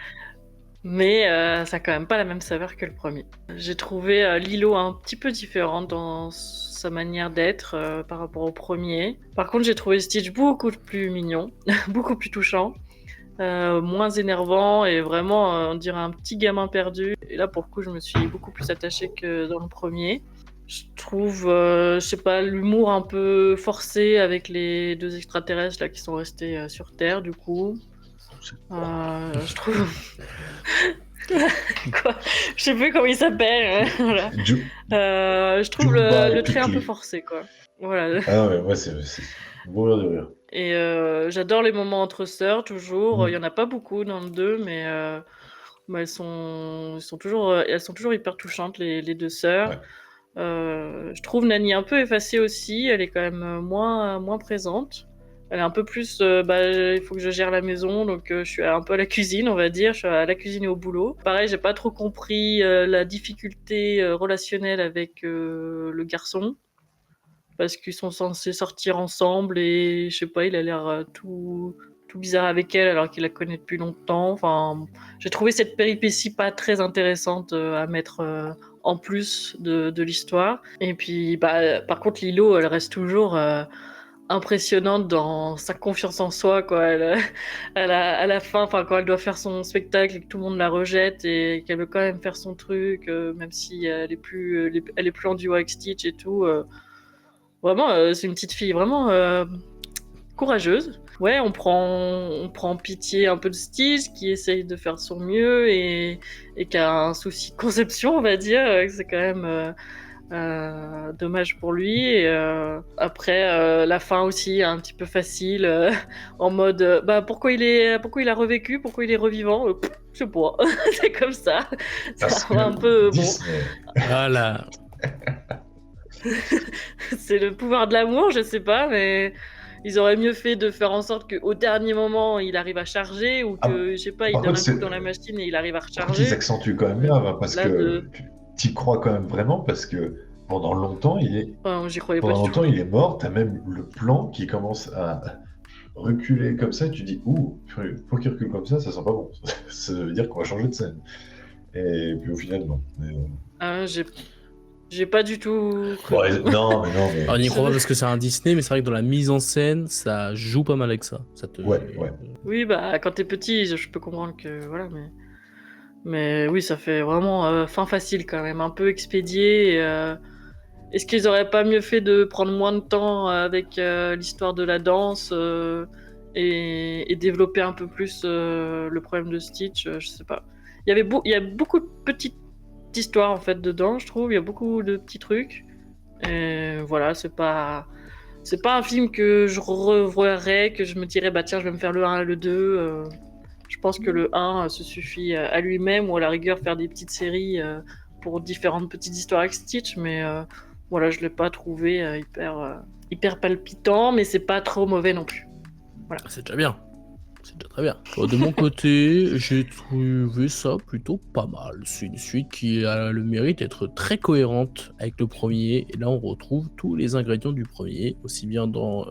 mais ça a quand même pas la même saveur que le premier. J'ai trouvé Lilo un petit peu différent dans sa manière d'être par rapport au premier. Par contre, j'ai trouvé Stitch beaucoup plus mignon, beaucoup plus touchant, moins énervant et vraiment, on dirait un petit gamin perdu. Et là, pour le coup, je me suis beaucoup plus attachée que dans le premier. Je trouve, je sais pas, l'humour un peu forcé avec les 2 extraterrestres là qui sont restés sur Terre, du coup. Je trouve. Quoi? Je sais plus comment il s'appelle. Voilà. Je trouve le trait un peu forcé, quoi. Voilà. Ah ouais, ouais, c'est mourir de rire. Et j'adore les moments entre sœurs, toujours. Il y en a pas beaucoup dans le 2, mais elles sont toujours hyper touchantes, les 2 sœurs. Ouais. Je trouve Nani un peu effacée aussi. Elle est quand même moins présente. Elle est un peu plus, il faut que je gère la maison, donc je suis un peu à la cuisine, on va dire. Je suis à la cuisine et au boulot. Pareil, j'ai pas trop compris la difficulté relationnelle avec le garçon, parce qu'ils sont censés sortir ensemble et je sais pas, il a l'air tout bizarre avec elle alors qu'il la connaît depuis longtemps. Enfin, j'ai trouvé cette péripétie pas très intéressante à mettre en plus de l'histoire. Et puis, par contre, Lilo, elle reste toujours impressionnante dans sa confiance en soi, quoi. À la fin, quand elle doit faire son spectacle et que tout le monde la rejette et qu'elle veut quand même faire son truc, même si elle est plus en duo avec Stitch et tout. Vraiment, c'est une petite fille vraiment courageuse. Ouais, on prend pitié un peu de Stitch qui essaye de faire de son mieux et qui a un souci de conception, on va dire. C'est quand même dommage pour lui. Et, après, la fin aussi, un petit peu facile, en mode pourquoi il a revécu, pourquoi il est revivant. je sais pas, c'est comme ça. Parce Ça va un que peu... Bon, Disney. Voilà. c'est le pouvoir de l'amour, je sais pas, mais ils auraient mieux fait de faire en sorte qu'au dernier moment, il arrive à charger, ou Ah, que, je sais pas, il par donne contre, un coup dans la machine et il arrive à par contre, ils recharger. accentuent quand même Mais grave, bon, hein, parce là, que tu y crois quand même vraiment, parce que pendant longtemps, enfin, j'y croyais pas du tout. il est mort. T'as même le plan qui commence à reculer comme ça. Tu dis, ouh, purée, pour qu'il recule comme ça sent pas bon. Ça veut dire qu'on va changer de scène. Et puis au final, non. Mais, Ah, j'ai pas du tout cru. bon, non, mais. Alors, on y croit pas parce que c'est un Disney, mais c'est vrai que dans la mise en scène, ça joue pas mal avec ça. Ça te... Ouais. Oui, bah, quand t'es petit, je peux comprendre que, voilà, mais oui, ça fait vraiment fin facile quand même, un peu expédié. Est-ce qu'ils auraient pas mieux fait de prendre moins de temps avec l'histoire de la danse et développer un peu plus le problème de Stitch? Je sais pas. Il y a beaucoup de petites histoires en fait dedans, je trouve. Il y a beaucoup de petits trucs. Et voilà, c'est pas un film que je revoirais, que je me dirais bah tiens, je vais me faire le 1 et le 2. Je pense que le 1 se suffit à lui-même, ou à la rigueur faire des petites séries pour différentes petites histoires avec Stitch, mais voilà, je l'ai pas trouvé hyper palpitant, mais c'est pas trop mauvais non plus. Voilà. C'est déjà bien. C'est déjà très bien. De mon côté, j'ai trouvé ça plutôt pas mal. C'est une suite qui a le mérite d'être très cohérente avec le premier. Et là, on retrouve tous les ingrédients du premier, aussi bien dans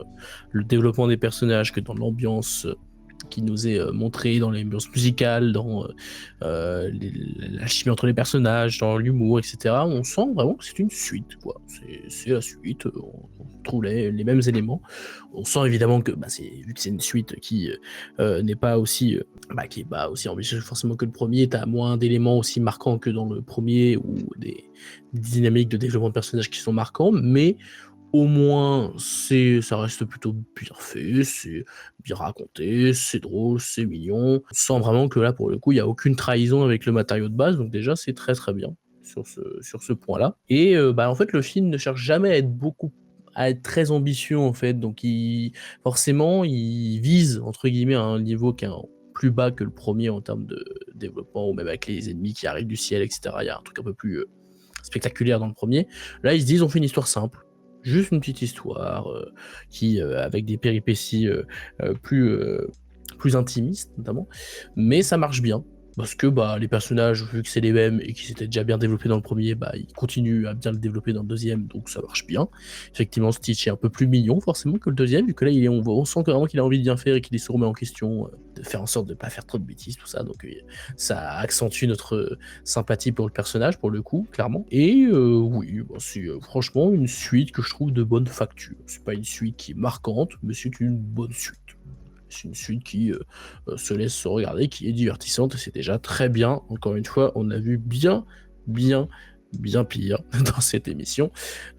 le développement des personnages que dans l'ambiance qui nous est montrée, dans l'ambiance musicale, dans l'alchimie entre les personnages, dans l'humour, etc. On sent vraiment que c'est une suite, quoi. C'est la suite. On trouve les mêmes éléments. On sent évidemment que, vu que c'est une suite qui n'est pas aussi, qui est pas aussi ambitieuse forcément que le premier, t'as moins d'éléments aussi marquants que dans le premier, ou des dynamiques de développement de personnages qui sont marquants, mais au moins ça reste plutôt bien fait, c'est bien raconté, c'est drôle, c'est mignon. On sent vraiment que là, pour le coup, il n'y a aucune trahison avec le matériau de base, donc déjà c'est très très bien sur ce point-là. Et en fait, le film ne cherche jamais à être très ambitieux en fait, donc forcément il vise entre guillemets un niveau qui est plus bas que le premier en termes de développement, ou même avec les ennemis qui arrivent du ciel, etc. Il y a un truc un peu plus spectaculaire dans le premier. Là, ils se disent on fait une histoire simple, juste une petite histoire qui avec des péripéties plus intimistes notamment, mais ça marche bien. Parce que les personnages, vu que c'est les mêmes et qu'ils s'étaient déjà bien développés dans le premier, ils continuent à bien le développer dans le deuxième, donc ça marche bien. Effectivement, Stitch est un peu plus mignon forcément que le deuxième, vu que là on sent vraiment qu'il a envie de bien faire et qu'il se remet en question, de faire en sorte de ne pas faire trop de bêtises, tout ça. Donc ça accentue notre sympathie pour le personnage, pour le coup, clairement. Et oui, c'est franchement une suite que je trouve de bonne facture. C'est pas une suite qui est marquante, mais c'est une bonne suite. C'est une suite qui se laisse se regarder, qui est divertissante, et c'est déjà très bien. Encore une fois, on a vu bien pire dans cette émission,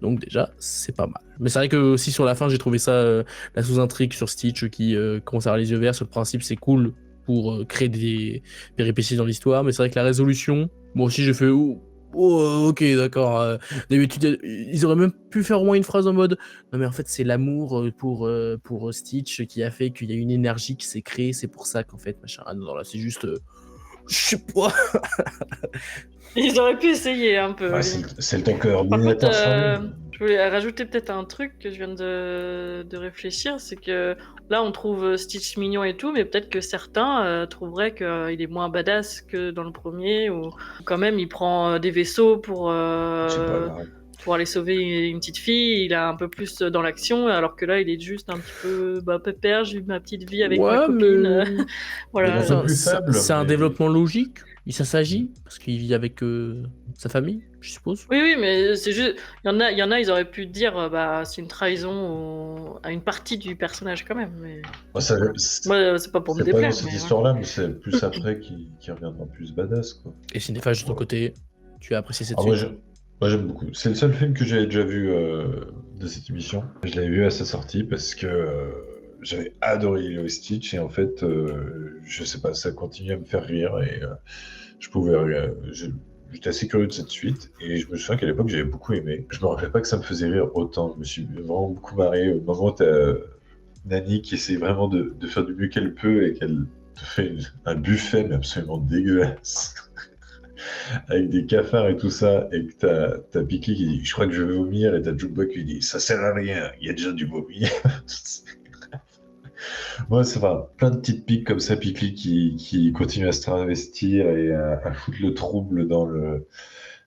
donc déjà c'est pas mal. Mais c'est vrai que aussi sur la fin, j'ai trouvé ça, la sous-intrigue sur Stitch qui commence à avoir les yeux verts. Sur le principe, c'est cool pour créer des péripéties dans l'histoire, mais c'est vrai que la résolution, moi aussi j'ai fait ok, d'accord. D'habitude, ils auraient même pu faire au moins une phrase en mode non, mais en fait, c'est l'amour pour Stitch qui a fait qu'il y a une énergie qui s'est créée, c'est pour ça qu'en fait, machin. Ah non, là, c'est juste. Je sais pas. Ils auraient pu essayer un peu. Ouais, c'est le temps que Par l'ordinateur contre, s'allume. je voulais rajouter peut-être un truc que je viens de réfléchir, c'est que là on trouve Stitch mignon et tout, mais peut-être que certains trouveraient qu'il est moins badass que dans le premier, ou quand même il prend des vaisseaux pour aller sauver une petite fille, il a un peu plus dans l'action, alors que là il est juste un petit peu pépère, j'ai eu ma petite vie avec ma copine. Voilà. Mais bon, C'est un développement logique. Ça s'agit parce qu'il vit avec sa famille, je suppose. Oui, mais c'est juste, il y en a, ils auraient pu dire, c'est une trahison à une partie du personnage quand même. Mais moi, c'est pas pour me c'est pas déplaire. dans cette histoire-là, mais c'est plus après qui reviendra plus badass, quoi. Et Cinéphage, de ton côté, tu as apprécié cette moi, suite? moi, j'aime beaucoup. C'est le seul film que j'avais déjà vu de cette émission. Je l'avais vu à sa sortie parce que j'avais adoré Lilo et Stitch, et en fait, je sais pas, ça continue à me faire rire, et j'étais assez curieux de cette suite, et je me souviens qu'à l'époque j'avais beaucoup aimé. Je me rappelais pas que ça me faisait rire autant. Je me suis vraiment beaucoup marré au moment où t'as Nani qui essaie vraiment de faire du mieux qu'elle peut, et qu'elle te fait un buffet, mais absolument dégueulasse, avec des cafards et tout ça, et que t'as Pikli qui dit « Je crois que je vais vomir », et t'as Jukebox qui dit « Ça sert à rien, il y a déjà du vomi ». Ouais, c'est vrai, plein de petites piques comme ça, Pikli qui continue à se travestir et à foutre le trouble dans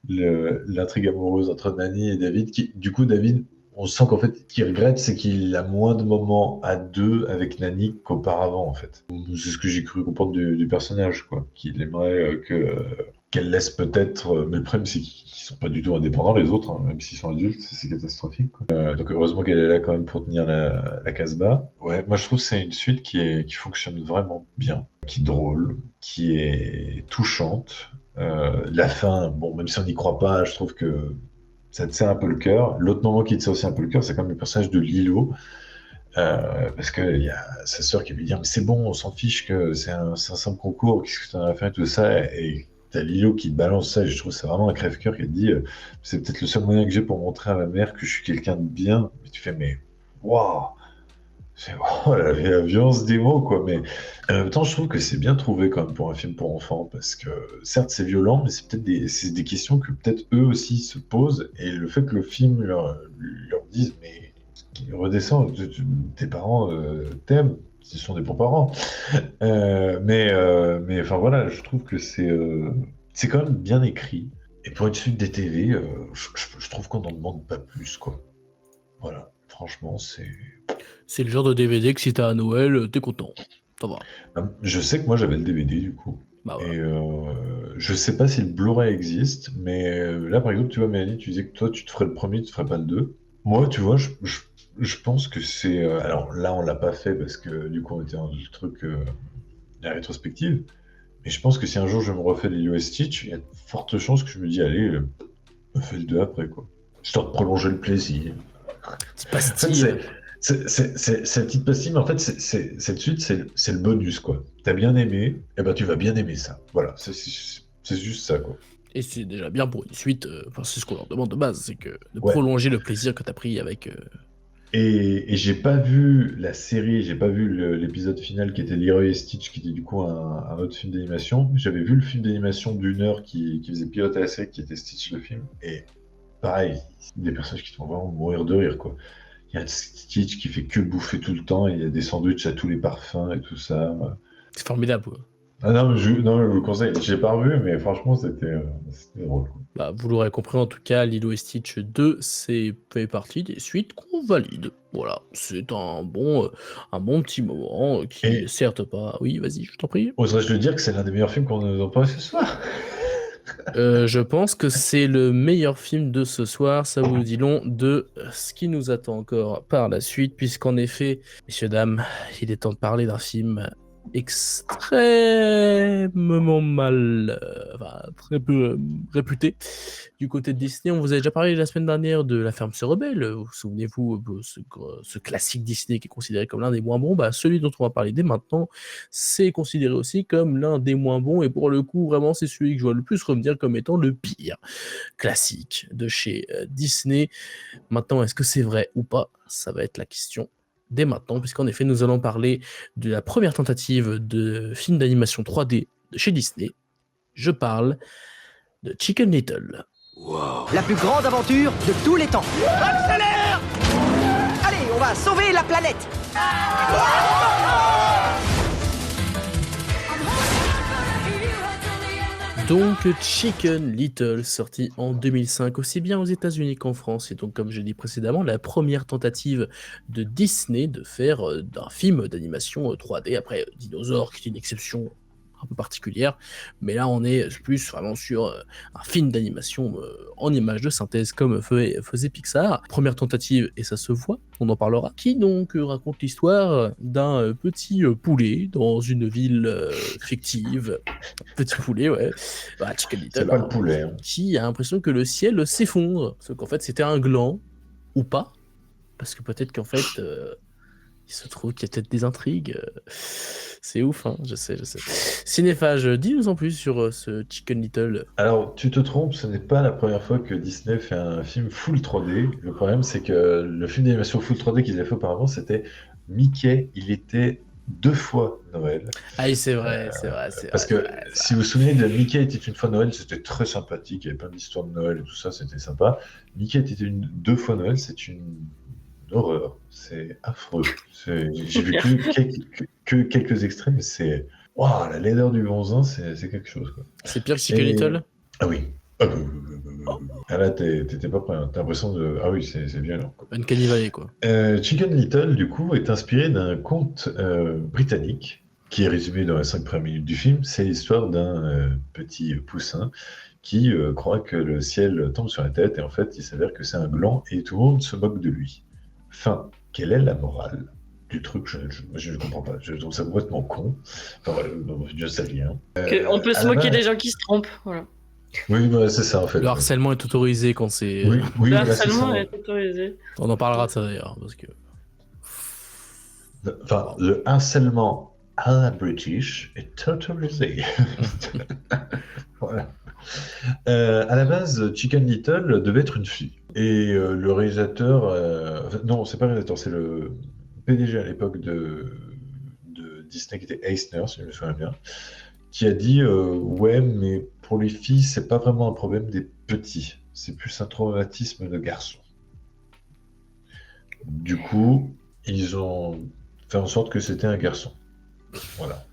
l'intrigue amoureuse entre Nani et David. Du coup, David, on sent qu'en fait, qu'il regrette, c'est qu'il a moins de moments à deux avec Nani qu'auparavant, en fait. C'est ce que j'ai cru comprendre du personnage, quoi. Qu'il aimerait qu'elle laisse peut-être. Mais le problème, c'est qu'ils sont pas du tout indépendants, les autres, hein, même s'ils sont adultes, c'est catastrophique, quoi. Donc heureusement qu'elle est là quand même pour tenir la Casbah. Ouais, moi je trouve que c'est une suite qui fonctionne vraiment bien, qui est drôle, qui est touchante. La fin, bon, même si on n'y croit pas, je trouve que ça te serre un peu le cœur. L'autre moment qui te serre aussi un peu le cœur, c'est quand même le personnage de Lilo. Parce qu'il y a sa sœur qui lui dit mais c'est bon, on s'en fiche que c'est un simple concours, qu'est-ce que tu en as fait, tout ça. Et t'as Lilo qui te balance ça, et je trouve que c'est vraiment un crève-cœur qui te dit c'est peut-être le seul moyen que j'ai pour montrer à ma mère que je suis quelqu'un de bien. Et tu fais mais waouh! Oh, la violence des mots, quoi. Mais en même temps, je trouve que c'est bien trouvé quand même pour un film pour enfants, parce que certes, c'est violent, mais c'est peut-être c'est des questions que peut-être eux aussi se posent, et le fait que le film leur dise, mais redescends, tes parents t'aiment, ce sont des bons parents. Mais enfin voilà, je trouve que c'est quand même bien écrit, et pour une suite des TV, je trouve qu'on n'en demande pas plus, quoi. Voilà, franchement, C'est le genre de DVD que si t'as à Noël, t'es content. Ça va. Je sais que moi j'avais le DVD du coup. Bah voilà. Et je sais pas si le Blu-ray existe, mais là par exemple, tu vois, Mélanie, tu disais que toi tu te ferais le premier, tu te ferais pas le 2. Moi, tu vois, je pense que c'est. Alors là, on l'a pas fait parce que du coup, on était dans le truc, la rétrospective. Mais je pense que si un jour je me refais Lilo et Stitch, il y a de fortes chances que je me dis, allez, me fais le 2 après, quoi. Histoire de prolonger le plaisir. C'est pas En fait, style. c'est la petite pastille, mais en fait, cette suite, c'est le bonus, quoi. T'as bien aimé, et ben tu vas bien aimer ça. Voilà, c'est juste ça, quoi. Et c'est déjà bien pour une suite, enfin c'est ce qu'on leur demande de base, c'est que de Ouais. prolonger le plaisir que t'as pris avec... Et j'ai pas vu la série, j'ai pas vu l'épisode final qui était Leroy et Stitch, qui était du coup un autre film d'animation. J'avais vu le film d'animation d'1 heure qui faisait pilote à la série, qui était Stitch le film. Et pareil, des personnages qui te font vraiment mourir de rire, quoi. Il y a Stitch qui fait que bouffer tout le temps, et il y a des sandwichs à tous les parfums et tout ça. C'est formidable, quoi. Ah non, mais je vous le conseille. J'ai pas revu, mais franchement, c'était drôle, quoi. Bah, vous l'aurez compris, en tout cas, Lilo et Stitch 2, c'est fait partie des suites qu'on valide. Voilà, c'est un bon petit moment qui Et- certes pas... Oui, vas-y, je t'en prie. Oserais-je le dire que c'est l'un des meilleurs films qu'on nous a parlé ce soir? Je pense que c'est le meilleur film de ce soir, ça vous dit long de ce qui nous attend encore par la suite, puisqu'en effet, messieurs, dames, il est temps de parler d'un film extrêmement mal, enfin, très peu réputé du côté de Disney. On vous a déjà parlé la semaine dernière de La Ferme se rebelle, vous souvenez-vous, ce classique Disney qui est considéré comme l'un des moins bons, bah, celui dont on va parler dès maintenant, c'est considéré aussi comme l'un des moins bons, et pour le coup, vraiment, c'est celui que je vois le plus revenir comme étant le pire classique de chez Disney. Maintenant, est-ce que c'est vrai ou pas? Ça va être la question dès maintenant, puisqu'en effet, nous allons parler de la première tentative de film d'animation 3D de chez Disney. Je parle de Chicken Little. La plus grande aventure de tous les temps. Accélère! Allez, on va sauver la planète! Donc Chicken Little, sorti en 2005, aussi bien aux États-Unis qu'en France, et donc comme je l'ai dit précédemment, la première tentative de Disney de faire d'un film d'animation 3D, après Dinosaure qui est une exception un peu particulière, mais là on est plus vraiment sur un film d'animation en images de synthèse comme faisait Pixar. Première tentative, et ça se voit, on en parlera, qui donc raconte l'histoire d'un petit poulet dans une ville fictive. Petit poulet, ouais. Bah, Chicken Little, C'est pas le poulet, hein. qui a l'impression que le ciel s'effondre, sauf qu'en fait c'était un gland, ou pas, parce que peut-être qu'en fait il se trouve qu'il y a peut-être des intrigues. C'est ouf, hein, je sais. Cinéphage, dis-nous en plus sur ce Chicken Little. Alors, tu te trompes, ce n'est pas la première fois que Disney fait un film full 3D. Le problème, c'est que le film d'animation full 3D qu'ils avaient fait auparavant, c'était Mickey. Il était 2 fois Noël. Ah oui, c'est vrai, c'est vrai. Parce que si vous vous souvenez de Mickey était une fois Noël, c'était très sympathique, il y avait plein d'histoires de Noël et tout ça, c'était sympa. Mickey était 2 fois Noël, c'est une horreur, c'est affreux. J'ai vu que quelques extraits, mais c'est... Waouh, la laideur du bonzin, c'est quelque chose, quoi. C'est pire que Chicken Little. Ah oui. Ah là, t'étais pas prêt, hein. T'as l'impression de... Ah oui, c'est violent, quoi. Uncanny Valley, quoi. Chicken Little, du coup, est inspiré d'un conte britannique qui est résumé dans les 5 premières minutes du film. C'est l'histoire d'un petit poussin qui croit que le ciel tombe sur la tête et en fait, il s'avère que c'est un gland et tout le monde se moque de lui. Enfin, quelle est la morale du truc? Je ne comprends pas. Je trouve ça complètement con. Enfin, je sais rien. On peut se moquer des gens qui se trompent. Voilà. Oui, bah, c'est ça en fait. Le harcèlement est autorisé quand c'est. Oui, Le voilà, c'est harcèlement ça. est autorisé. On en parlera de ça d'ailleurs, parce que. Enfin, le harcèlement à la British est autorisé. Voilà. À la base, Chicken Little devait être une fille. Et le réalisateur... non, c'est pas le réalisateur, c'est le PDG à l'époque de Disney, qui était Eisner, si je me souviens bien, qui a dit ouais, mais pour les filles, c'est pas vraiment un problème des petits. C'est plus un traumatisme de garçons. Du coup, ils ont fait en sorte que c'était un garçon. Voilà.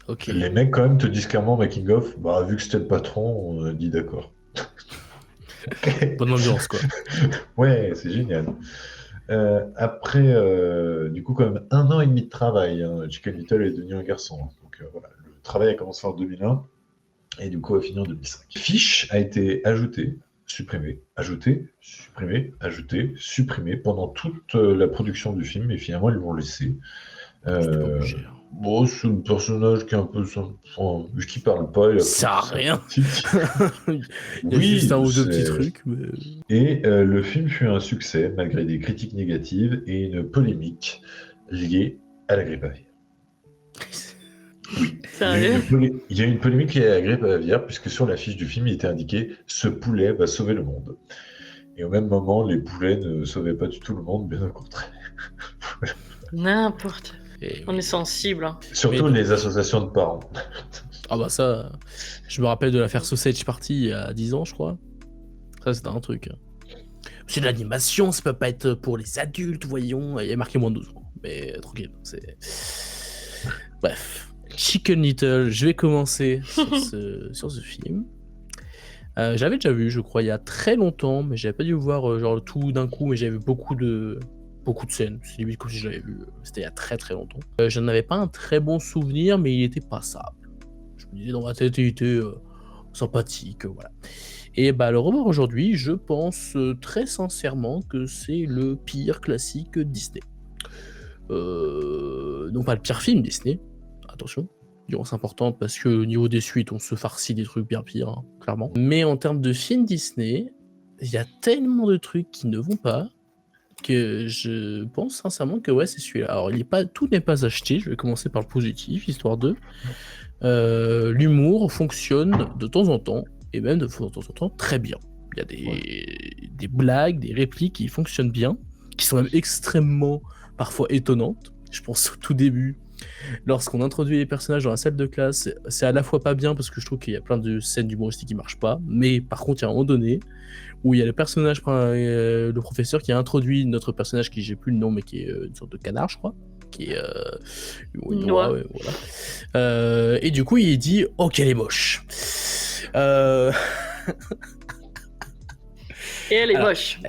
Ok. Les mecs, quand même, te disent clairement, making of, bah, vu que c'était le patron, on a dit d'accord. Bonne ambiance, quoi. Ouais, c'est génial. Après, du coup, quand même, 1 an et demi de travail, hein, Chicken Little est devenu un garçon. Hein. Donc voilà, le travail a commencé en 2001 et du coup a fini en 2005. Fish a été ajouté, supprimé, ajouté, supprimé, ajouté, supprimé pendant toute la production du film et finalement ils l'ont laissé. Bon, c'est un personnage qui est un peu qui parle pas. Ça a rien. Il y a juste un ou deux petits trucs. Mais... Et le film fut un succès malgré des critiques négatives et une polémique liée à la grippe aviaire. Oui. Il y a une polémique liée à la grippe aviaire puisque sur l'affiche du film il était indiqué « Ce poulet va sauver le monde ». Et au même moment, les poulets ne sauvaient pas du tout le monde, bien au contraire. N'importe. On est sensible. Hein. Surtout les associations de parents. Ah bah ça, je me rappelle de l'affaire Sausage Party il y a 10 ans, je crois. Ça, c'était un truc. C'est de l'animation, ça peut pas être pour les adultes, voyons. Il y a marqué moins de 12 ans. Mais tranquille, c'est... Bref. Chicken Little, je vais commencer sur ce film. J'avais déjà vu, je crois, il y a très longtemps, mais j'avais pas dû voir genre tout d'un coup, mais j'avais vu beaucoup de scènes, c'est limite comme si je l'avais vu, c'était il y a très très longtemps. J'en avais pas un très bon souvenir, mais il était passable. Je me disais dans ma tête, il était sympathique, voilà. Et bah le revoir aujourd'hui, je pense très sincèrement que c'est le pire classique Disney. Non pas le pire film Disney, attention, nuance importante parce que au niveau des suites, on se farcit des trucs bien pires, hein, clairement. Mais en termes de film Disney, il y a tellement de trucs qui ne vont pas, que je pense sincèrement que ouais, c'est celui-là. Alors, tout n'est pas acheté, je vais commencer par le positif, histoire de... l'humour fonctionne de temps en temps, et même de temps en temps très bien. Il y a des blagues, des répliques qui fonctionnent bien, qui sont même extrêmement, parfois étonnantes. Je pense au tout début, lorsqu'on introduit les personnages dans la salle de classe, c'est à la fois pas bien, parce que je trouve qu'il y a plein de scènes d'humoristique qui marchent pas, mais par contre, il y a un moment donné, où il y a le personnage, le professeur qui a introduit notre personnage, qui j'ai plus le nom, mais qui est une sorte de canard, je crois, qui est une oie, ouais, voilà. Et du coup, il dit « Oh, qu'elle est moche !» Et elle est moche.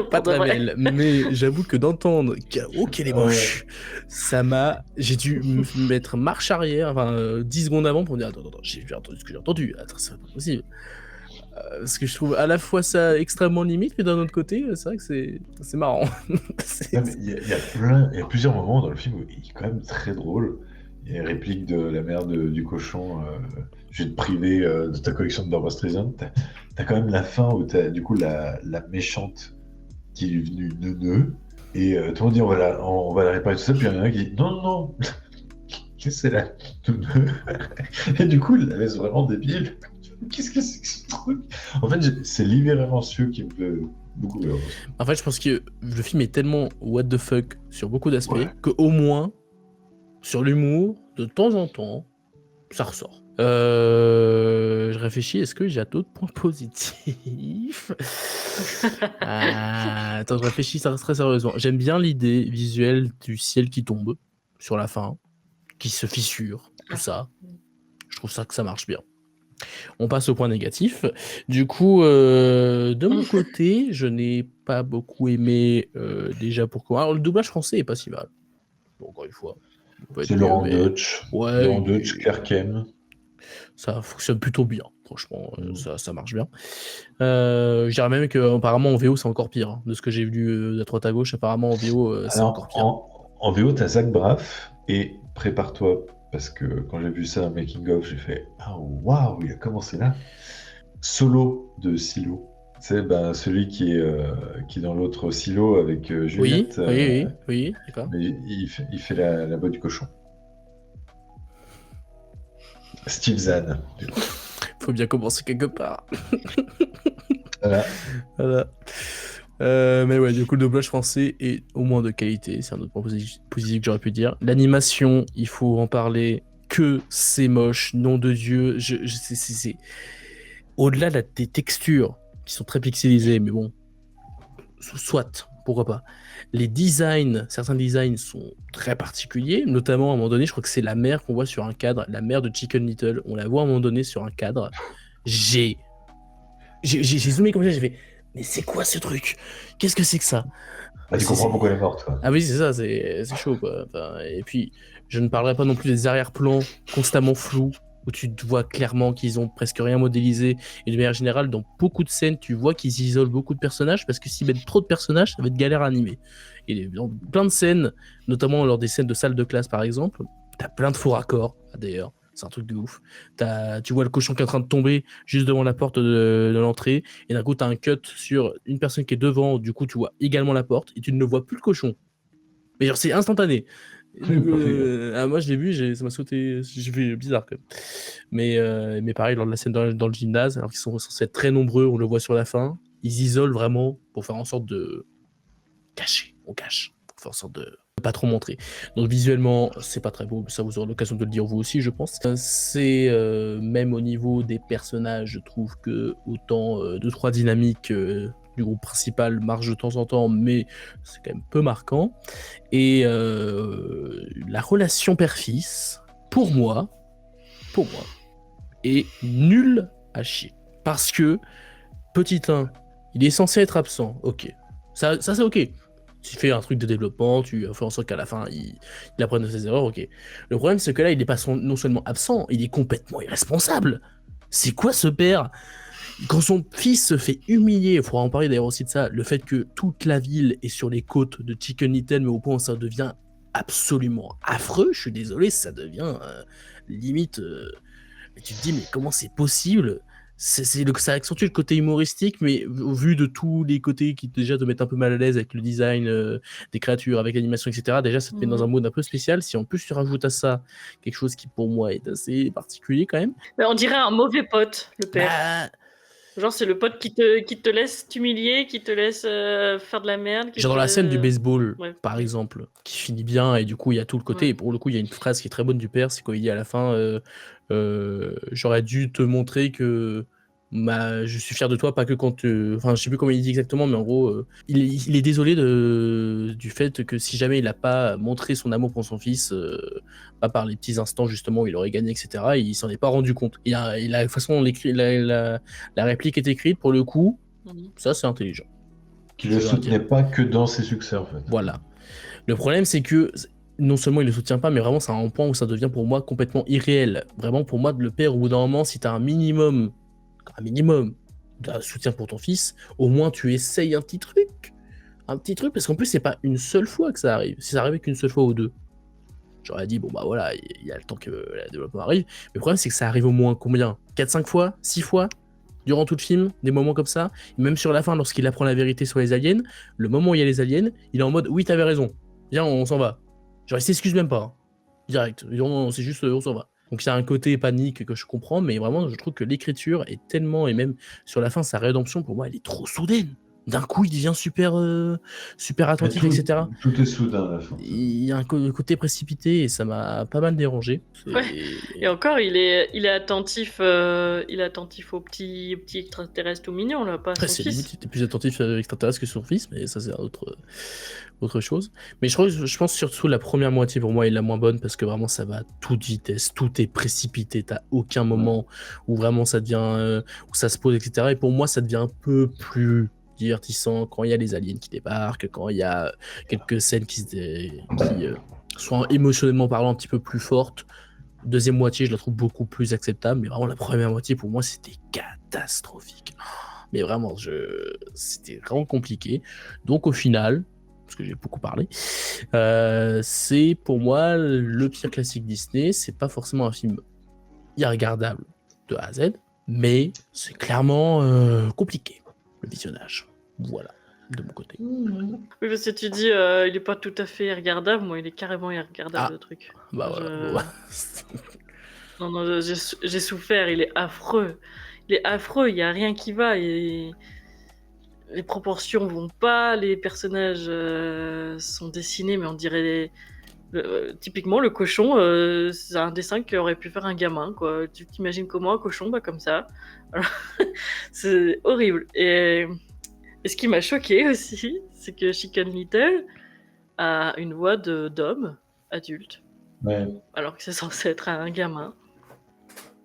Pas très belle, mais j'avoue que d'entendre « Oh, qu'elle est moche !» J'ai dû me mettre marche arrière, enfin 10 secondes avant pour me dire « Attends, j'ai entendu ce que j'ai entendu, attends, c'est pas possible !» Parce que je trouve à la fois ça extrêmement limite, mais d'un autre côté, c'est vrai que c'est marrant. Il y a plusieurs moments dans le film où il est quand même très drôle. Il y a les répliques de la mère du cochon, je vais te priver de ta collection de Barbra Streisand. T'as quand même la fin où t'as du coup la méchante qui est devenue neuneu, et tout le monde dit on va la réparer tout ça, puis il y en a un qui dit non, qu'est-ce que c'est la neuneu? Et du coup il la laisse vraiment débile. Qu'est-ce que c'est que ce truc? En fait, c'est l'irrévérencieux qui me fait beaucoup rire. En fait, je pense que le film est tellement what the fuck sur beaucoup d'aspects qu'au moins, Sur l'humour, de temps en temps, ça ressort. Je réfléchis, est-ce que j'ai d'autres points positifs? Attends, je réfléchis très sérieusement. J'aime bien l'idée visuelle du ciel qui tombe sur la fin, qui se fissure, tout ça. Je trouve ça que ça marche bien. On passe au point négatif. Du coup, de mon côté, je n'ai pas beaucoup aimé déjà pourquoi. Alors, le doublage français est pas si mal. Bon, encore une fois. on peut être C'est mieux, Laurent mais Deutsch. ouais, Laurent Deutsch, Kerkem. ça fonctionne plutôt bien. Franchement, ça marche bien. Je dirais même qu'apparemment en VO, c'est encore pire. Hein. De ce que j'ai vu de droite à gauche, apparemment en VO, c'est encore pire. En VO, t'as Zach Braff et prépare-toi parce que quand j'ai vu ça dans le making of, j'ai fait ah waouh, il a commencé là. Solo de Silo. C'est celui qui est dans l'autre silo avec Juliette. Oui, d'accord. Mais il fait la voix du cochon. Steve Zahn. Du coup. Faut bien commencer quelque part. Voilà. Mais ouais, du coup, le doublage français est au moins de qualité. C'est un autre point positif que j'aurais pu dire. L'animation, il faut en parler. Que c'est moche, nom de Dieu. C'est... Au-delà des textures qui sont très pixelisées, mais bon, soit, pourquoi pas. Les designs, certains designs sont très particuliers, notamment à un moment donné, je crois que c'est la mère qu'on voit sur un cadre, la mère de Chicken Little, on la voit à un moment donné sur un cadre. J'ai zoomé comme ça, j'ai fait, mais c'est quoi ce truc? Qu'est-ce que c'est que ça? Tu comprends pourquoi elle est morte, quoi. Ah oui, c'est ça, c'est chaud, quoi. Enfin, et puis, je ne parlerai pas non plus des arrière-plans constamment flous, où tu te vois clairement qu'ils ont presque rien modélisé. Et de manière générale, dans beaucoup de scènes, tu vois qu'ils isolent beaucoup de personnages, parce que s'ils mettent trop de personnages, ça va être galère à animer. Et dans plein de scènes, notamment lors des scènes de salle de classe, par exemple, t'as plein de faux raccords, d'ailleurs. C'est un truc de ouf. Tu vois le cochon qui est en train de tomber juste devant la porte de l'entrée, et d'un coup, t'as un cut sur une personne qui est devant, du coup, tu vois également la porte, et tu ne vois plus le cochon. Mais genre, c'est instantané. Moi, je l'ai vu, ça m'a sauté. J'ai vu bizarre quand même. Mais pareil, lors de la scène dans le gymnase, alors qu'ils sont censés être très nombreux, on le voit sur la fin, ils isolent vraiment pour faire en sorte de cacher. On cache. Pour faire en sorte de pas trop montrer. Donc visuellement, c'est pas très beau, ça vous aurez l'occasion de le dire vous aussi, je pense. C'est même au niveau des personnages, je trouve que autant 2-3 dynamiques du groupe principal marchent de temps en temps, mais c'est quand même peu marquant. Et la relation père-fils, pour moi, est nulle à chier. Parce que, petit 1, il est censé être absent, ok. Ça c'est ok. Tu fais un truc de développement, tu fais en sorte qu'à la fin, il apprenne de ses erreurs, ok. Le problème, c'est que là, il n'est pas non seulement absent, il est complètement irresponsable. C'est quoi ce père? Quand son fils se fait humilier, il faudra en parler d'ailleurs aussi de ça, le fait que toute la ville est sur les côtes de Chicken Little, mais au point où ça devient absolument affreux, je suis désolé, ça devient limite... mais tu te dis, mais comment c'est possible? Ça accentue le côté humoristique, mais au vu de tous les côtés qui déjà te mettent un peu mal à l'aise avec le design des créatures, avec l'animation, etc., déjà ça te met dans un mode un peu spécial. Si en plus tu rajoutes à ça quelque chose qui pour moi est assez particulier quand même. Mais on dirait un mauvais pote, le père. Genre c'est le pote qui te laisse t'humilier, qui te laisse faire de la merde. Genre dans la scène du baseball, par exemple, qui finit bien, et du coup il y a tout le côté, et pour le coup il y a une phrase qui est très bonne du père, c'est quand il dit à la fin j'aurais dû te montrer que je suis fier de toi, pas que quand enfin je sais plus comment il dit exactement, mais en gros il est désolé du fait que si jamais il a pas montré son amour pour son fils, pas par les petits instants justement où il aurait gagné, etc., il s'en est pas rendu compte. Et la façon dont la réplique est écrite, pour le coup, ça c'est intelligent. Qui ne le soutenait pas que dans ses succès, en fait. Voilà. Le problème, c'est que non seulement il le soutient pas, mais vraiment, c'est un point où ça devient pour moi complètement irréel. Vraiment, pour moi, le père, au bout d'un moment, si tu as un minimum de soutien pour ton fils, au moins tu essayes un petit truc. Parce qu'en plus, c'est pas une seule fois que ça arrive. Si ça arrivait qu'une seule fois ou deux, j'aurais dit, bon bah voilà, il y a le temps que le développement arrive. Mais le problème, c'est que ça arrive au moins combien? 4-5 fois? 6 fois? Durant tout le film, des moments comme ça, et même sur la fin, lorsqu'il apprend la vérité sur les aliens, le moment où il y a les aliens, il est en mode oui, t'avais raison, viens, on s'en va. Genre, il s'excuse même pas, hein. Direct, c'est juste on s'en va. Donc, il y a un côté panique que je comprends, mais vraiment, je trouve que l'écriture est tellement, et même sur la fin, sa rédemption, pour moi, elle est trop soudaine. d'un coup, il devient super Mais attentif, tout, etc. tout est soudain à la fin. Il y a un côté précipité et ça m'a pas mal dérangé. Ouais. Et encore, il est attentif aux petits extraterrestres tout mignons, là, pas à Ouais, son c'est fils. limite, il était plus attentif à l'extraterrestre que son fils, mais ça c'est autre chose. Mais je pense surtout la première moitié pour moi est la moins bonne parce que vraiment ça va à toute vitesse, tout est précipité, t'as aucun moment où vraiment ça devient, où ça se pose, etc. Et pour moi ça devient un peu plus divertissant quand il y a les aliens qui débarquent, quand il y a quelques scènes qui sont émotionnellement parlant un petit peu plus fortes. Deuxième moitié, je la trouve beaucoup plus acceptable, mais vraiment la première moitié pour moi c'était catastrophique. Mais vraiment, c'était vraiment compliqué. Donc au final, parce que j'ai beaucoup parlé, c'est pour moi le pire classique Disney. C'est pas forcément un film irregardable de A à Z, mais c'est clairement compliqué, le visionnage. Voilà, de mon côté. Oui, parce que tu dis, il est pas tout à fait irregardable. Moi, il est carrément irregardable, le truc. Bah voilà. Non, j'ai souffert. Il est affreux. Il est affreux. Il y a rien qui va. Les proportions vont pas. Les personnages sont dessinés, mais on dirait typiquement le cochon. C'est un dessin qu'aurait pu faire un gamin, quoi. Tu t'imagines comment un cochon, bah comme ça. Alors, c'est horrible. Et ce qui m'a choqué aussi, c'est que Chicken Little a une voix d'homme adulte, Ouais. alors que c'est censé être un gamin.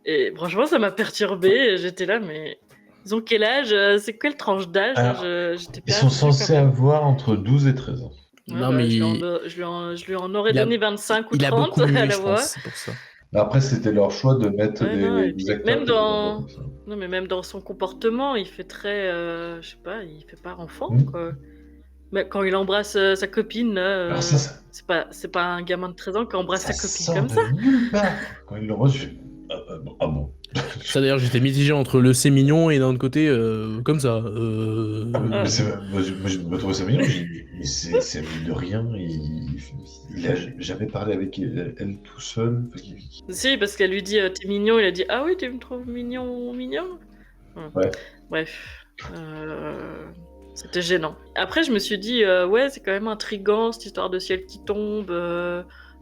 Et franchement, ça m'a perturbée. J'étais là, mais ils ont quel âge? C'est quelle tranche d'âge? J'étais Ils sont censés avoir entre 12 et 13 ans. Ouais, Non, mais je lui en aurais donné 25 ou 30 il a beaucoup à mué, la je voix. pense, c'est pour ça. Après, c'était leur choix de mettre Ouais, non, et des puis acteurs. même dans son comportement, il fait très, je sais pas, il fait pas enfant, quoi. Mais quand il embrasse sa copine, là, Alors ça, c'est pas un gamin de 13 ans qui embrasse sa copine sort comme de ça. nulle part. Quand il l'embrasse, je fais ah bon. Ça d'ailleurs, j'étais mitigé entre le c'est mignon et d'un autre côté, comme ça. Mais moi, je me trouvais ça mignon. Mais c'est mine de rien. Il a jamais parlé avec elle tout seul. Si, parce qu'elle lui dit t'es mignon, il a dit ah oui, tu me trouves mignon. Ouais. Bref, c'était gênant. Après, je me suis dit ouais, c'est quand même intriguant cette histoire de ciel qui tombe.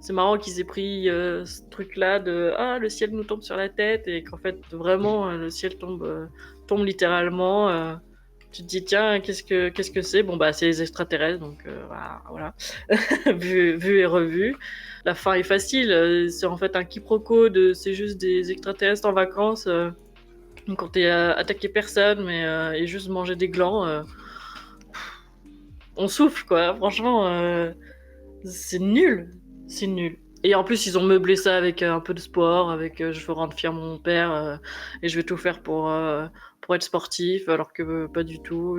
C'est marrant qu'ils aient pris ce truc-là de ah le ciel nous tombe sur la tête et qu'en fait vraiment le ciel tombe littéralement. Tu te dis tiens qu'est-ce que c'est? Bon bah c'est les extraterrestres donc voilà vu et revu. La fin est facile, c'est en fait un quiproquo c'est juste des extraterrestres en vacances donc quand t'es attaqué personne mais et juste manger des glands. On souffle quoi, franchement c'est nul. C'est nul. Et en plus, ils ont meublé ça avec un peu de sport, avec je veux rendre fier mon père et je vais tout faire pour être sportif, alors que pas du tout.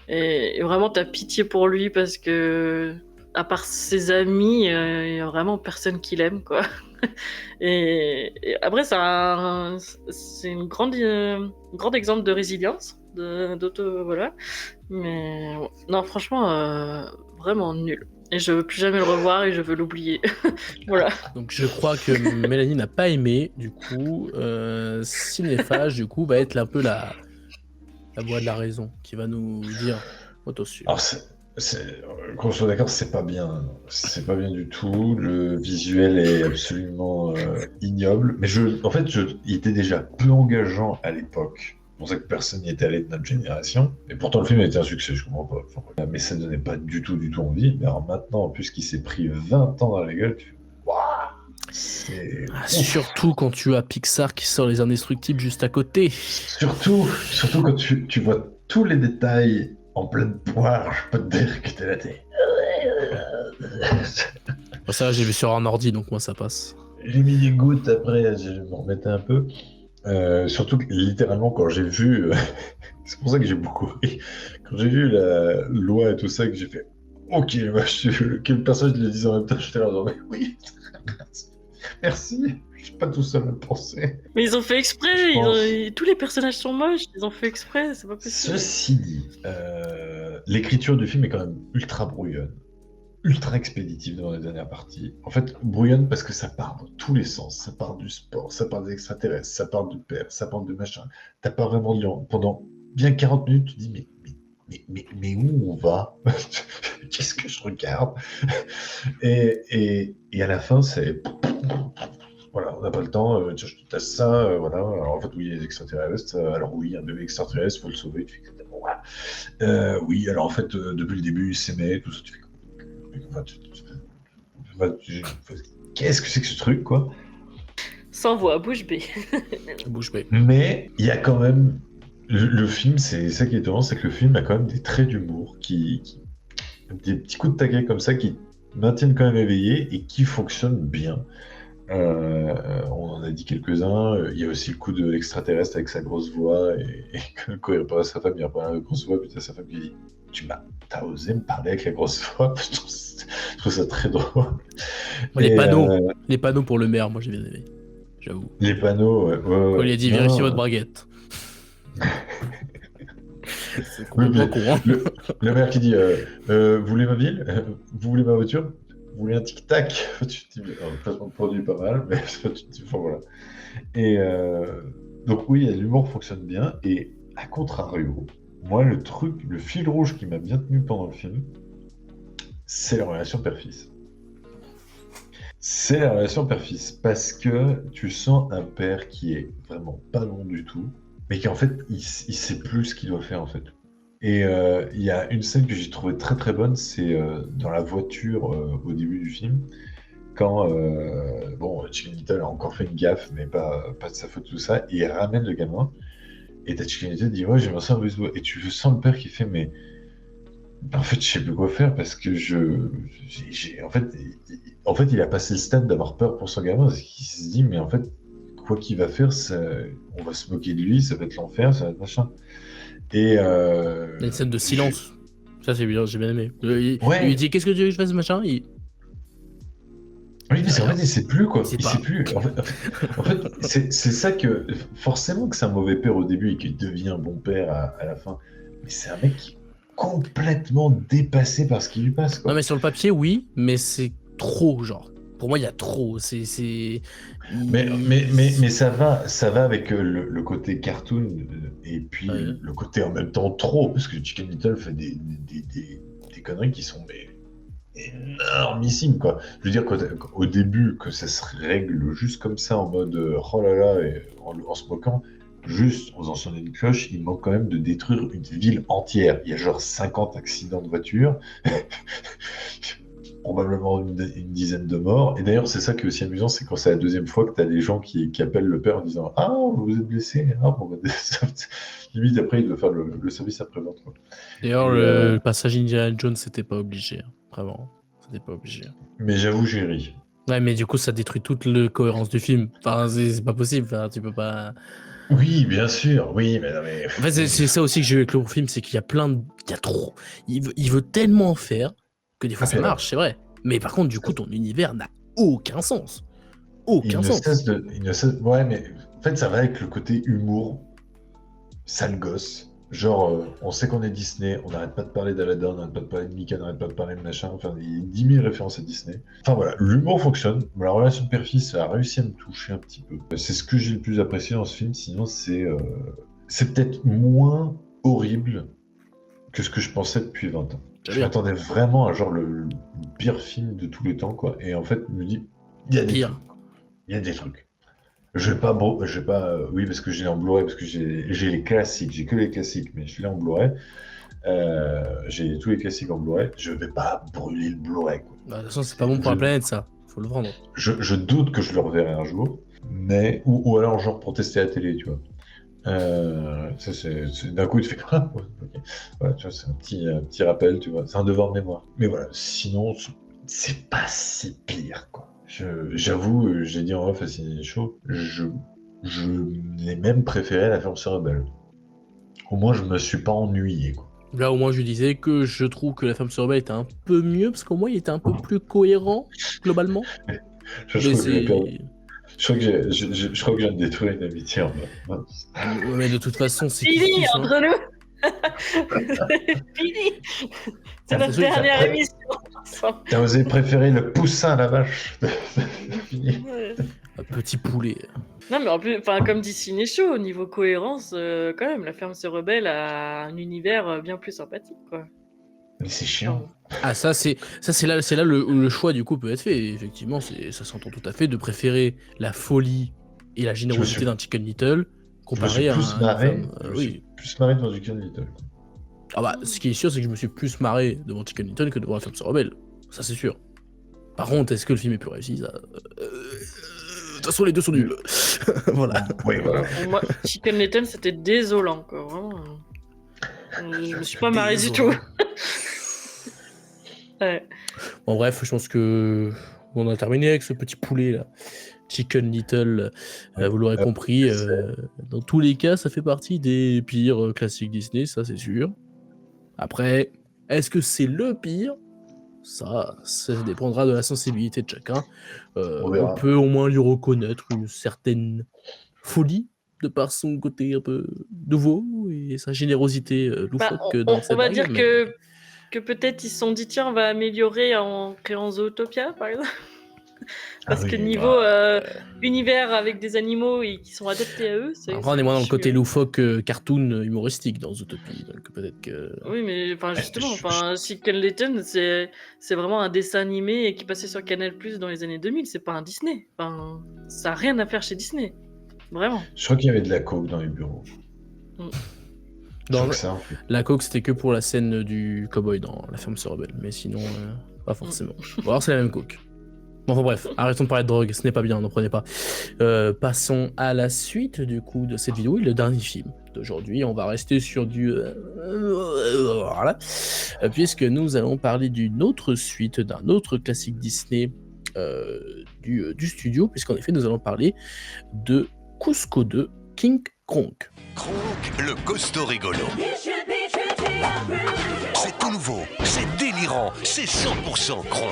Et vraiment, t'as pitié pour lui parce que, à part ses amis, il y a vraiment personne qui l'aime, quoi. Et après, c'est un grand exemple de résilience, voilà. Mais non, franchement, vraiment nul. Et je veux plus jamais le revoir et je veux l'oublier. Voilà. Donc je crois que Mélanie n'a pas aimé, du coup, Cinéphage, du coup, va être un peu la voix de la raison, qui va nous dire attention. Alors, qu'on soit d'accord, c'est pas bien. C'est pas bien du tout. Le visuel est absolument ignoble. Mais en fait, il était déjà peu engageant à l'époque. C'est pour ça que personne n'y était allé de notre génération. Et pourtant, le film a été un succès, je comprends pas. Enfin, mais ça ne donnait pas du tout envie. Mais alors maintenant, en plus qu'il s'est pris 20 ans dans la gueule, tu fais waouh! Surtout quand tu as Pixar qui sort Les Indestructibles juste à côté. Surtout quand tu vois tous les détails en pleine poire, je peux te dire que t'es là, Ça, j'ai vu sur un ordi, donc moi ça passe. J'ai mis des gouttes après, je me remettais un peu. Surtout que littéralement quand j'ai vu, c'est pour ça que j'ai beaucoup ri, quand j'ai vu la loi et tout ça, que j'ai fait ok, moi, que le personnage le dise en même temps, j'étais là genre mais oui, merci, je suis pas tout seul à le penser. Mais ils ont fait exprès, tous les personnages sont moches, ils ont fait exprès, c'est pas possible. Ceci dit, l'écriture du film est quand même ultra brouillonne. Ultra expéditif dans les dernières parties. En fait, brouillonne parce que ça part dans tous les sens. Ça part du sport, ça part des extraterrestres, ça part du père, ça part de machin. T'as pas vraiment de lion. Pendant bien 40 minutes, tu te dis, mais mais où on va? Qu'est-ce que je regarde? Et à la fin, c'est voilà, on n'a pas le temps, tiens, je te tasse ça, voilà. Alors en fait, oui, il y a des extraterrestres, alors oui, un bébé extraterrestre, faut le sauver, tu fais bon, voilà. Oui, alors en fait, depuis le début, il s'aimait, tout ça, tu fais enfin, qu'est-ce que c'est que ce truc, quoi? Sans voix, bouche bée. Bouche bée. Mais il y a quand même le film, c'est ça qui est étonnant, c'est que le film a quand même des traits d'humour des petits coups de taquet comme ça qui maintiennent quand même éveillé et qui fonctionnent bien. On en a dit quelques-uns. Il y a aussi le coup de l'extraterrestre avec sa grosse voix et quand il répond à sa femme, il répond à la grosse voix, puis t'as sa femme qui dit t'as osé me parler avec la grosse voix? Je trouve ça très drôle. Les panneaux pour le maire, moi j'ai bien aimé. J'avoue. Les panneaux, ouais. Quand il a dit vérifiez votre braguette. C'est complètement courant. Le maire qui dit vous voulez ma ville? Vous voulez ma voiture? Vous voulez un tic-tac? Tu te dis, placement de produit pas mal, mais tu te dis, enfin, voilà. Et donc oui, l'humour fonctionne bien, et à contrario, moi le fil rouge qui m'a bien tenu pendant le film, c'est la relation père-fils. C'est la relation père-fils, parce que tu sens un père qui est vraiment pas bon du tout, mais qui en fait, il sait plus ce qu'il doit faire en fait. Et il y a une scène que j'ai trouvée très très bonne, c'est dans la voiture au début du film, quand Chicken Little a encore fait une gaffe, mais pas de sa faute tout ça, et il ramène le gamin, et t'as Chicken Little dit ouais j'aimerais ça un baseball, et tu sens le père qui fait mais en fait je sais plus quoi faire parce que en fait il a passé le stade d'avoir peur pour son gamin, parce qu'il se dit mais en fait quoi qu'il va faire, on va se moquer de lui, ça va être l'enfer, ça va être machin. Et il y a une scène de silence. Ça, c'est bien, j'ai bien aimé. Il lui dit qu'est-ce que tu veux que je fasse, machin? Oui, mais en fait, il sait plus, quoi. Il sait plus. En fait c'est ça que. Forcément que c'est un mauvais père au début et qu'il devient un bon père à la fin. Mais c'est un mec qui est complètement dépassé par ce qui lui passe, quoi. Non, mais sur le papier, oui, mais c'est trop, genre. Pour moi, il y a trop. Mais ça va avec le côté cartoon et puis le côté en même temps trop, parce que Chicken Little fait des conneries qui sont énormissimes, quoi. Je veux dire qu'au début, que ça se règle juste comme ça en mode oh là là, et en se moquant, juste en faisant sonner une cloche, il manque quand même de détruire une ville entière. Il y a genre 50 accidents de voiture. Probablement une dizaine de morts. Et d'ailleurs, c'est ça qui est aussi amusant, c'est quand c'est la deuxième fois que tu as des gens qui appellent le père en disant ah, vous êtes blessé. Ah, bon, limite, après, il doit faire le service après-vente. D'ailleurs, le passage Indiana Jones, c'était pas obligé. Hein. Vraiment, c'était pas obligé. Mais j'avoue, j'ai ri. Ouais, mais du coup, ça détruit toute la cohérence du film. Enfin, c'est pas possible. Enfin, tu peux pas. Oui, bien sûr. Oui, mais non, mais. En fait, c'est ça aussi que j'ai eu avec le film, c'est qu'il y a il y a trop. Il veut tellement en faire que des fois ça marche, c'est vrai. Mais par contre, du coup, ton univers n'a aucun sens. Aucun sens. Ouais, mais en fait, ça va avec le côté humour, sale gosse. Genre, on sait qu'on est Disney, on n'arrête pas de parler d'Aladdin, on n'arrête pas de parler de Mickey, on n'arrête pas de parler de machin. Enfin, il y a 10 000 références à Disney. Enfin voilà, l'humour fonctionne. La relation père-fils a réussi à me toucher un petit peu. C'est ce que j'ai le plus apprécié dans ce film. Sinon, c'est peut-être moins horrible que ce que je pensais depuis 20 ans. Je m'attendais vraiment à genre le pire film de tous les temps, quoi. Et en fait, je me dis, il y a des trucs. Il y a des trucs. Je vais pas, oui, parce que je l'ai en Blu-ray, parce que j'ai les classiques, j'ai que les classiques, mais je l'ai en Blu-ray. J'ai tous les classiques en Blu-ray. Je vais pas brûler le Blu-ray, quoi. Bah, de toute façon, c'est pas bon pour la planète, ça. Faut le vendre. Je doute que je le reverrai un jour, mais ou alors genre pour tester la télé, tu vois. Ça, c'est d'un coup tu fais okay. Voilà, tu vois, c'est un petit rappel, tu vois, c'est un devoir de mémoire. Mais voilà, sinon c'est pas si pire, quoi. J'avoue, j'ai dit en off à Ciné Show, je l'ai même préféré à La Femme se rebelle. Au moins je me suis pas ennuyé, quoi. Là au moins je disais que je trouve que La Femme se rebelle était un peu mieux parce qu'au moins il était un peu plus cohérent globalement. Je crois que je viens de détruire une amitié en mode. Mais de toute façon, c'est fini entre nous. C'est fini. C'est notre dernière émission. T'as osé préférer le poussin à la vache. Fini. Un petit poulet. Non, mais en plus, comme dit Ciné Show, au niveau cohérence, quand même, La Ferme se rebelle a un univers bien plus sympathique, quoi. Mais c'est chiant. Ah, c'est là où le choix du coup peut être fait. Effectivement, ça s'entend tout à fait de préférer la folie et la générosité d'un Chicken Little comparé à plus marré devant Chicken Little. Ah bah, ce qui est sûr, c'est que je me suis plus marré devant Chicken Little que devant La Femme se rebelle. Ça, c'est sûr. Par contre, est-ce que le film est plus réussi ça... De toute façon, les deux sont nuls. Voilà. Oui, voilà. Pour moi, Chicken Little, c'était désolant, quoi. Vraiment. Je me suis pas marré du tout. Ouais. Bon, bref, je pense que on a terminé avec ce petit poulet là. Chicken Little, vous l'aurez compris, dans tous les cas, ça fait partie des pires classiques Disney, ça c'est sûr. Après, est-ce que c'est le pire ? Ça dépendra de la sensibilité de chacun. On peut au moins lui reconnaître une certaine folie de par son côté un peu nouveau et sa générosité loufoque dans cette on va vague, dire mais... que peut-être ils se sont dit tiens, on va améliorer en créant Zootopia par exemple. Parce que niveau univers avec des animaux et qui sont adaptés à eux, c'est. Après, on est moins dans le côté loufoque cartoon humoristique dans Zootopie, donc peut-être que. Oui, mais justement, Chicken Little, c'est vraiment un dessin animé qui passait sur Canal+ dans les années 2000. C'est pas un Disney. Enfin, ça a rien à faire chez Disney, vraiment. Je crois qu'il y avait de la coke dans les bureaux. La coke, c'était que pour la scène du cowboy dans La Ferme se rebelle, mais sinon, pas forcément. Bon, alors c'est la même coke. Bon, enfin bref, arrêtons de parler de drogue, ce n'est pas bien, n'en prenez pas. Passons à la suite du coup de cette vidéo et le dernier film d'aujourd'hui. On va rester sur du... voilà. Puisque nous allons parler d'une autre suite, d'un autre classique Disney du studio, puisqu'en effet nous allons parler de Cusco 2, King Kong. Kronk, le costaud rigolo. C'est tout nouveau, c'est délirant, c'est 100% Kronk.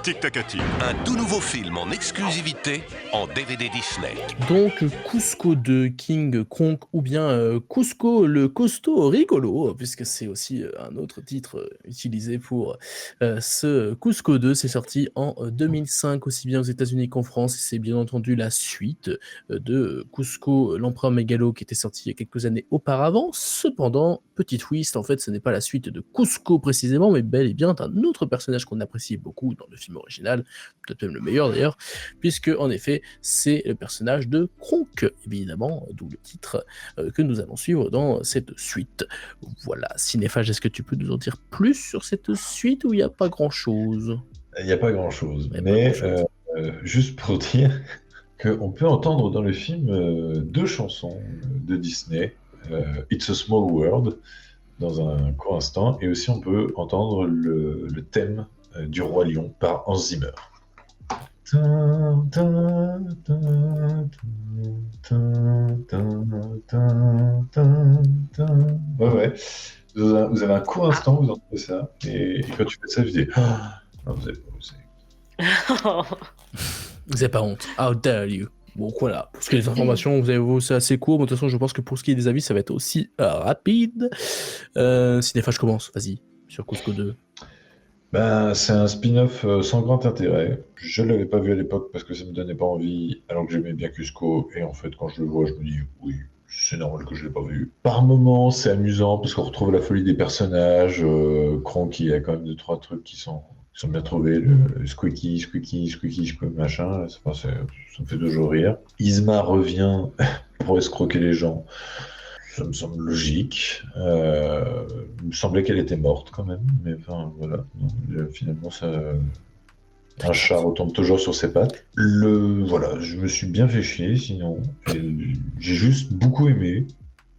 Tic-tac-tic. Un tout nouveau film en exclusivité en DVD Disney. Donc Cusco 2, King Kong, ou bien Cusco le costaud rigolo, puisque c'est aussi un autre titre utilisé pour ce Cusco 2. C'est sorti en 2005, aussi bien aux États-Unis qu'en France, et c'est bien entendu la suite de Cusco l'empereur mégalo qui était sorti il y a quelques années auparavant. Cependant, petit twist, en fait ce n'est pas la suite de Cusco précisément, mais bel et bien d'un autre personnage qu'on apprécie beaucoup dans le film original, peut-être même le meilleur d'ailleurs, puisque en effet c'est le personnage de Kronk, évidemment, d'où le titre que nous allons suivre dans cette suite. Voilà, Cinéphage, est-ce que tu peux nous en dire plus sur cette suite ou il n'y a pas grand-chose ? Il n'y a pas grand-chose, mais juste pour dire qu'on peut entendre dans le film deux chansons de Disney, It's a Small World, dans un court instant, et aussi on peut entendre le thème du Roi Lion par Hans Zimmer. Ouais. Vous avez un court instant, vous entendez ça, et quand tu fais ça, je dis non, vous n'avez pas osé. Vous n'avez pas honte. How dare you. Bon, voilà. Pour ce qui est des informations, vous avez vu, c'est assez court. Mais de toute façon, je pense que pour ce qui est des avis, ça va être aussi rapide. Cinéphage commence, vas-y, sur Cusco 2. C'est un spin-off sans grand intérêt. Je ne l'avais pas vu à l'époque parce que ça ne me donnait pas envie, alors que j'aimais bien Cusco. Et en fait, quand je le vois, je me dis, oui, c'est normal que je ne l'ai pas vu. Par moments, c'est amusant parce qu'on retrouve la folie des personnages. Kronk, il y a quand même 2-3 trucs qui sont bien trouvés. Le squeaky, machin. Ça me fait toujours rire. Isma revient pour escroquer les gens. Ça me semble logique. Il me semblait qu'elle était morte quand même, mais enfin voilà. Non, finalement, un chat retombe toujours sur ses pattes. Voilà, je me suis bien fait chier, sinon. J'ai juste beaucoup aimé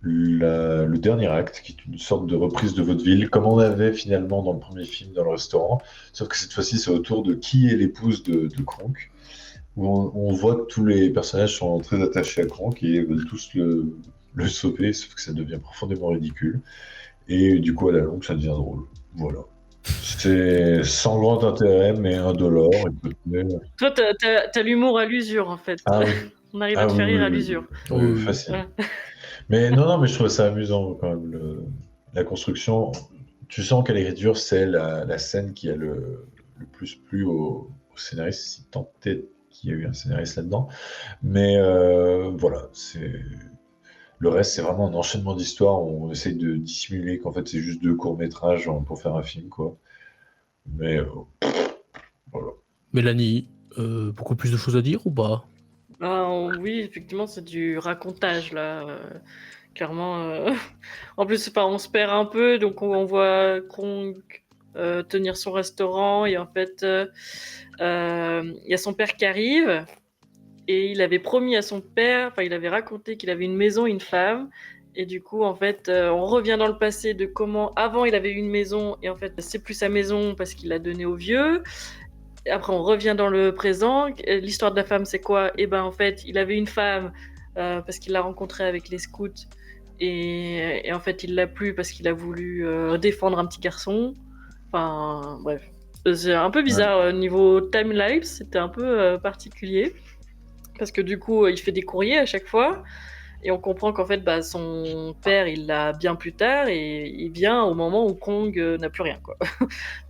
le dernier acte, qui est une sorte de reprise de vaudeville, comme on avait finalement dans le premier film, dans le restaurant. Sauf que cette fois-ci, c'est autour de qui est l'épouse de Kronk, où on voit que tous les personnages sont très attachés à Kronk et veulent tous le sauver, sauf que ça devient profondément ridicule. Et du coup, à la longue, ça devient drôle. Voilà. C'est sans grand intérêt, mais indolore. Toi, t'as l'humour à l'usure, en fait. Ah oui. On arrive à te faire rire à l'usure. Oui, facile. Ouais. Mais non, mais je trouve ça amusant quand même. La construction, tu sens qu'à l'écriture, c'est la scène qui a le plus plu aux scénariste, si tant est qu'il y a eu un scénariste là-dedans. Mais voilà, le reste, c'est vraiment un enchaînement d'histoires où on essaye de dissimuler qu'en fait, c'est juste 2 courts-métrages pour faire un film, quoi. Mais voilà. Mélanie, beaucoup plus de choses à dire ou pas? Oui, effectivement, c'est du racontage là. Clairement. En plus, enfin, on se perd un peu, donc on voit Krong tenir son restaurant et en fait, il y a son père qui arrive et il avait promis à son père, enfin, il avait raconté qu'il avait une maison, une femme. Et du coup, en fait, on revient dans le passé de comment avant il avait une maison et en fait, c'est plus sa maison parce qu'il l'a donnée au vieux. Et après, on revient dans le présent. L'histoire de la femme, c'est quoi? Et ben, en fait, il avait une femme parce qu'il l'a rencontrée avec les scouts. Et en fait, il l'a plus parce qu'il a voulu défendre un petit garçon. Enfin, bref. C'est un peu bizarre. Niveau timeline, c'était un peu particulier. Parce que du coup, il fait des courriers à chaque fois. Et on comprend qu'en fait, bah, son père, il l'a bien plus tard. Et il vient au moment où Kong n'a plus rien, quoi.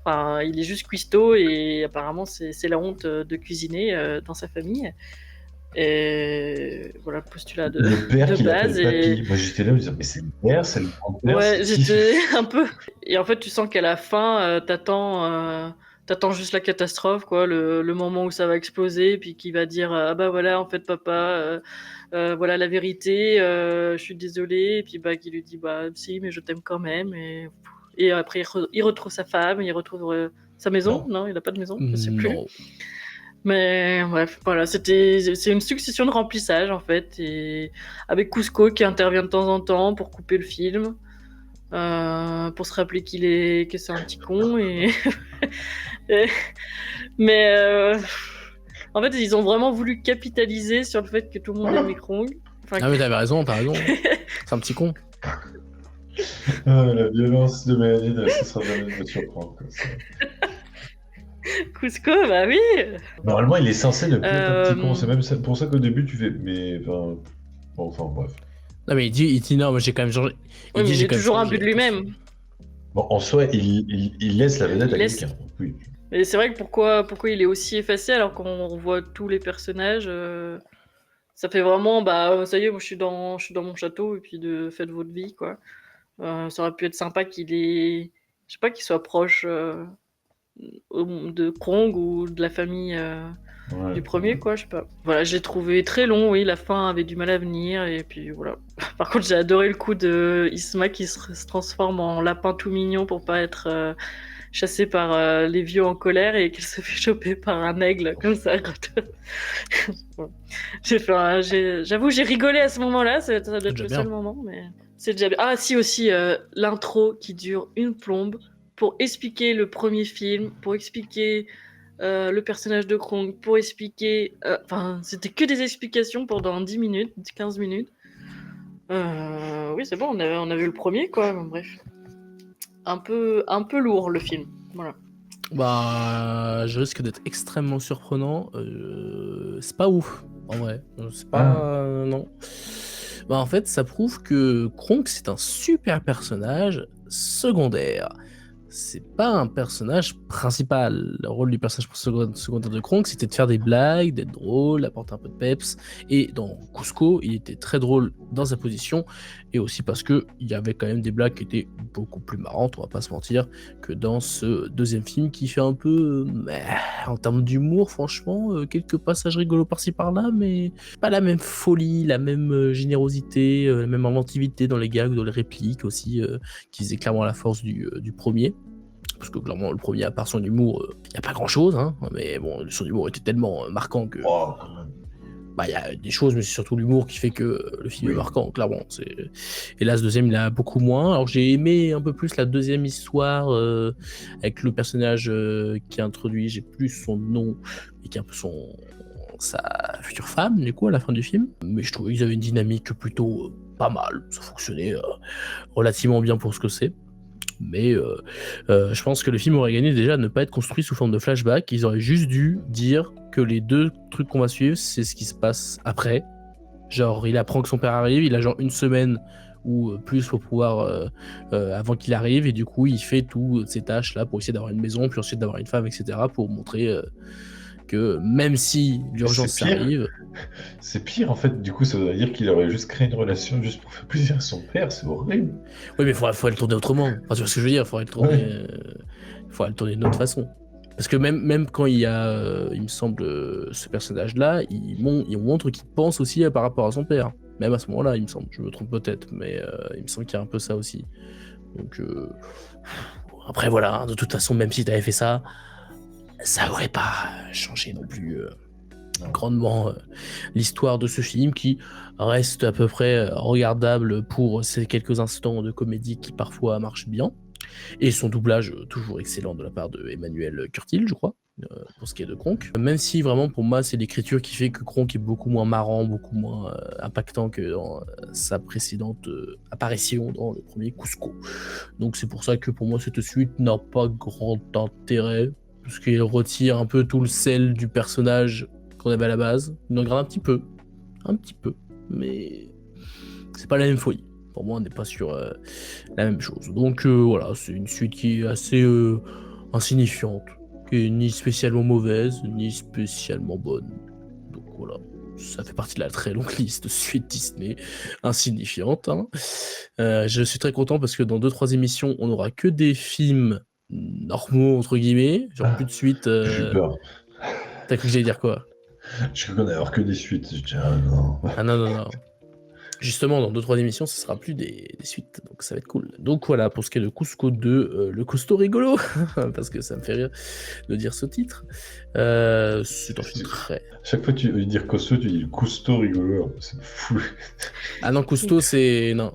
Enfin, il est juste cuistot. Et apparemment, c'est la honte de cuisiner dans sa famille. Et voilà le postulat de père qui base. l'appelle papy. Moi, j'étais là, je me disais, mais c'est le père, c'est le grand-père. Ouais, j'étais un peu. Et en fait, tu sens qu'à la fin, t'attends juste la catastrophe, quoi, le moment où ça va exploser, puis qui va dire ah bah voilà, en fait, papa, voilà la vérité, je suis désolé, et puis bah qui lui dit bah si, mais je t'aime quand même, et après il retrouve sa femme, il retrouve sa maison, non, il a pas de maison, je sais plus. Non. Mais bref, voilà, c'est une succession de remplissage en fait, et avec Cusco qui intervient de temps en temps pour couper le film, pour se rappeler que c'est un petit con mais en fait ils ont vraiment voulu capitaliser sur le fait que tout le monde aime Krong. Enfin, Ah mais t'as raison. C'est un petit con. La violence de Mélanie, ça sera jamais de me surprendre. Quoi. Cusco, bah oui. Normalement, il est censé ne plus être un petit con. C'est même pour ça qu'au début, tu fais. Mais enfin, bref. Non mais il dit non, mais j'ai quand même changé. Oui, mais il est toujours un but de lui-même. Bon, en soi, il laisse la vedette à quelqu'un. Oui. Et c'est vrai que pourquoi il est aussi effacé alors qu'on revoit tous les personnages, ça fait vraiment bah ça y est, moi je suis dans mon château et puis faites votre vie, quoi. Ça aurait pu être sympa je sais pas, qu'il soit proche de Krong ou de la famille du premier, quoi, je sais pas. Voilà, je l'ai trouvé très long, oui, la fin avait du mal à venir et puis voilà. Par contre, j'ai adoré le coup de Isma qui se transforme en lapin tout mignon pour pas être chassée par les vieux en colère et qu'elle se fait choper par un aigle comme ça. Bon. J'avoue, j'ai rigolé à ce moment-là, ça doit être le seul moment, mais c'est déjà bien. Ah si, aussi l'intro qui dure une plombe pour expliquer le premier film, pour expliquer le personnage de Krong, pour expliquer... Enfin, c'était que des explications pendant 10 minutes, 15 minutes. Oui, c'est bon, on a vu le premier, quoi, bref. Un peu lourd le film, voilà. Bah, je risque d'être extrêmement surprenant. C'est pas ouf, en vrai. C'est pas... non. Bah, en fait, ça prouve que Kronk, c'est un super personnage secondaire. C'est pas un personnage principal. Le rôle du personnage secondaire de Kronk, c'était de faire des blagues, d'être drôle, d'apporter un peu de peps. Et dans Cusco, il était très drôle dans sa position, et aussi parce que il y avait quand même des blagues qui étaient beaucoup plus marrantes, on va pas se mentir, que dans ce deuxième film qui fait un peu, en termes d'humour, franchement, quelques passages rigolos par-ci par-là, mais pas la même folie, la même générosité, la même inventivité dans les gags, dans les répliques aussi, qui faisait clairement la force du premier. Parce que clairement, le premier, à part son humour, il n'y a pas grand-chose, hein, mais bon, son humour était tellement marquant que... Bah, il y a des choses, mais c'est surtout l'humour qui fait que le film est marquant, clairement. Et là, ce deuxième, il a beaucoup moins. Alors, j'ai aimé un peu plus la deuxième histoire avec le personnage qui est introduit, j'ai plus son nom, et qui est un peu sa future femme, du coup, à la fin du film. Mais je trouvais qu'ils avaient une dynamique plutôt pas mal. Ça fonctionnait relativement bien pour ce que c'est. Mais je pense que le film aurait gagné déjà à ne pas être construit sous forme de flashback. Ils auraient juste dû dire que les 2 trucs qu'on va suivre, c'est ce qui se passe après. Genre, il apprend que son père arrive, il a genre une semaine ou plus pour pouvoir avant qu'il arrive, et du coup il fait toutes ces tâches là pour essayer d'avoir une maison, puis ensuite d'avoir une femme, etc., pour montrer que même si l'urgence C'est pire. arrive, C'est pire en fait, du coup ça veut dire qu'il aurait juste créé une relation juste pour faire plaisir à son père, c'est horrible. oui, mais faudrait le tourner autrement. Enfin, tu vois ce que je veux dire, Ouais. faudrait le tourner d'une autre façon. Parce que même quand il y a, il me semble, ce personnage-là, il montre qu'il pense aussi par rapport à son père. Même à ce moment-là, il me semble. Je me trompe peut-être, mais il me semble qu'il y a un peu ça aussi. Donc, après, voilà, hein, de toute façon, même si tu avais fait ça, ça aurait pas changé non plus grandement l'histoire de ce film qui reste à peu près regardable pour ces quelques instants de comédie qui parfois marchent bien. Et son doublage toujours excellent de la part de Emmanuel Curtil, je crois, pour ce qui est de Kronk. Même si vraiment pour moi c'est l'écriture qui fait que Kronk est beaucoup moins marrant, beaucoup moins impactant que dans sa précédente apparition dans le premier Cusco. Donc c'est pour ça que pour moi cette suite n'a pas grand intérêt, parce qu'il retire un peu tout le sel du personnage qu'on avait à la base. Il en garde un petit peu, mais c'est pas la même folie. Pour moi, on n'est pas sur la même chose. Donc voilà, c'est une suite qui est assez insignifiante, qui est ni spécialement mauvaise, ni spécialement bonne. Donc voilà, ça fait partie de la très longue liste de suites Disney insignifiantes. Hein. Je suis très content parce que dans 2-3 émissions, on n'aura que des films normaux, entre guillemets, genre plus de suite. J'ai eu peur. T'as cru que j'allais dire quoi? Je suis qu'on avoir que des suites. Je dis, ah non. Ah non, non, non. Justement, dans 2-3 émissions, ce sera plus des suites, donc ça va être cool. Donc voilà, pour ce qui est de Cusco 2, le costaud rigolo, parce que ça me fait rire de dire ce titre. C'est un film très... Chaque fois que tu veux dire costaud, tu dis le cousteau rigolo. C'est fou. Ah non, Cousteau, c'est... Non.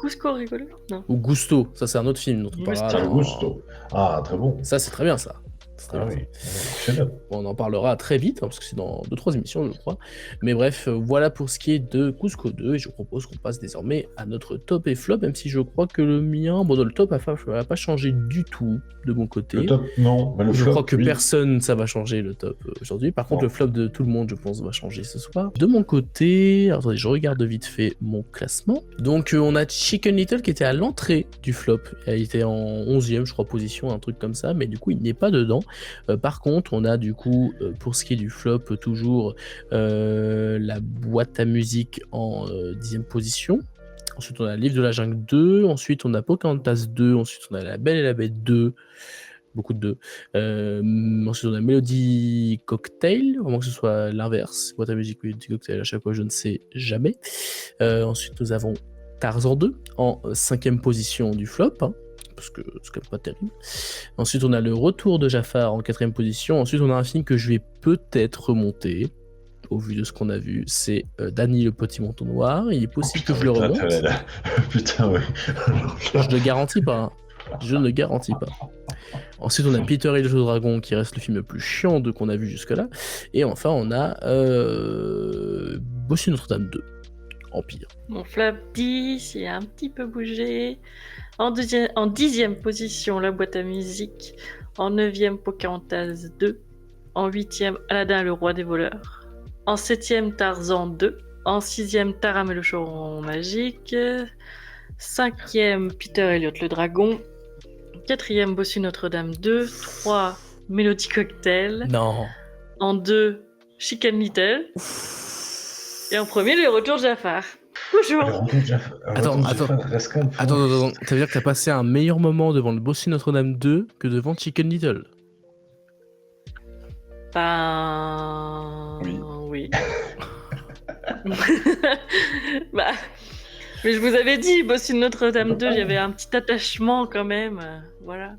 Cusco rigolo? Non. Ou Gusto, ça c'est un autre film dont on Gusto. parlera. Ah, le gusto. Ah, très bon. Ça, c'est très bien, ça. C'est très Ah bien, oui. ça. Chef-d'œuvre. On en parlera très vite, hein, parce que c'est dans 2-3 émissions, je crois. Mais bref, voilà pour ce qui est de Cusco 2, et je propose qu'on passe désormais à notre top et flop, même si je crois que le mien, bon, le top n'a pas changé du tout de mon côté. Le top, non. Mais le Je flop, crois que oui. personne, ça va changer le top aujourd'hui. Par contre, Non. le flop de tout le monde, je pense, va changer ce soir. De mon côté, alors, attendez, je regarde vite fait mon classement. Donc, on a Chicken Little qui était à l'entrée du flop. Il était en 11e, je crois, position, un truc comme ça. Mais du coup, il n'est pas dedans. Par contre, on a du coup, pour ce qui est du flop, toujours la boîte à musique en 10e position. Ensuite, on a Livre de la Jungle 2. Ensuite, on a Pocahontas 2. Ensuite, on a La Belle et la Bête 2. Beaucoup de 2. Ensuite, on a Melody Cocktail. Vraiment que ce soit l'inverse. Boîte à musique, Melody Cocktail, à chaque fois, je ne sais jamais. Ensuite, nous avons Tarzan 2 en 5e position du flop. Hein, parce que c'est quand même pas terrible. Ensuite, on a Le Retour de Jafar en 4e position. Ensuite, on a un film que je vais peut-être remonter. Au vu de ce qu'on a vu, c'est Danny le Petit Manteau Noir. Il est possible que je le remonte. Putain, oui. Je ne garantis pas. Hein. Je ne garantis pas. Ensuite, on a Peter et le jeu de dragon qui reste le film le plus chiant de qu'on a vu jusque-là. Et enfin, on a Bossu Notre-Dame 2. Empire. Mon flop 10, il a un petit peu bougé. En 10e position, La Boîte à musique. En 9e, Pocahontas 2. En 8e, Aladdin le Roi des voleurs. En 7e, Tarzan 2. En 6e, Taram et le Choron magique. 5e, Peter Elliot le dragon. 4e, Bossu Notre-Dame 2. 3, Melody Cocktail. Non. En 2, Chicken Little. Et en premier, Le Retour de Jafar. Bonjour. Attends. Ça veut dire que t'as passé un meilleur moment devant le Bossu Notre-Dame 2 que devant Chicken Little. Ben... Oui. Bah... Mais je vous avais dit, Bossu Notre-Dame 2, il y avait un petit attachement quand même. Voilà.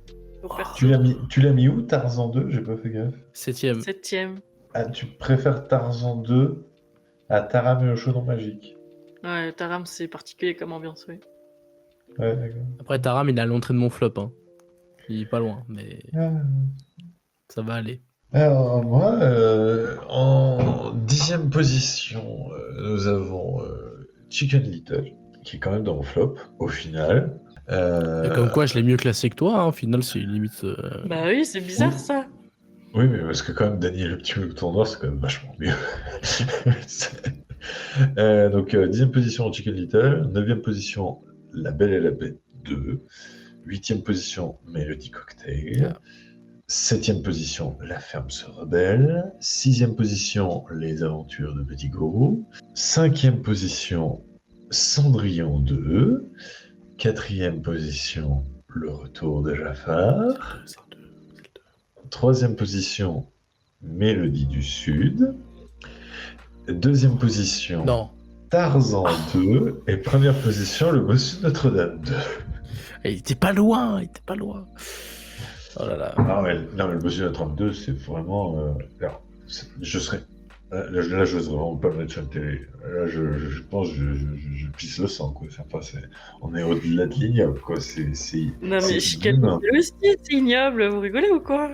Tu l'as mis où, Tarzan 2? J'ai pas fait gaffe. 7e. 7e. Ah, tu préfères Tarzan 2 à Taram et le chaudron magique? Ouais, Taram, c'est particulier comme ambiance, oui. Ouais, d'accord. Après, Taram, il est à l'entrée de mon flop. Hein. Il est pas loin, mais ça va aller. Alors, moi, en 10e position, nous avons Chicken Little, qui est quand même dans mon flop, au final. Et comme quoi, je l'ai mieux classé que toi. Hein. Au final, c'est limite. Bah oui, c'est bizarre ça. Oui, mais parce que quand même, Daniel le petit mouton noir, c'est quand même vachement mieux. Donc, 10e position, Chicken Little. 9e position, La Belle et la Bête 2. 8e position, Melody Cocktail. 7e position, La ferme se rebelle. 6e position, Les aventures de Petit Gourou. 5e position, Cendrillon 2. 4e position, Le retour de Jafar. 3e position, Mélodie du Sud. 2e position, Non. Tarzan 2. Et 1re position, Le Bossu de Notre-Dame 2. Il était pas loin, Oh là là. Non, mais Le Bossu de Notre-Dame 2, c'est vraiment... je serais... Là, je n'ose vraiment pas le mettre sur la télé. Là, je pense que je pisse le sang, quoi. On est au-delà de l'ignoble, quoi. Non, mais c'est le aussi, c'est ignoble, vous rigolez ou quoi?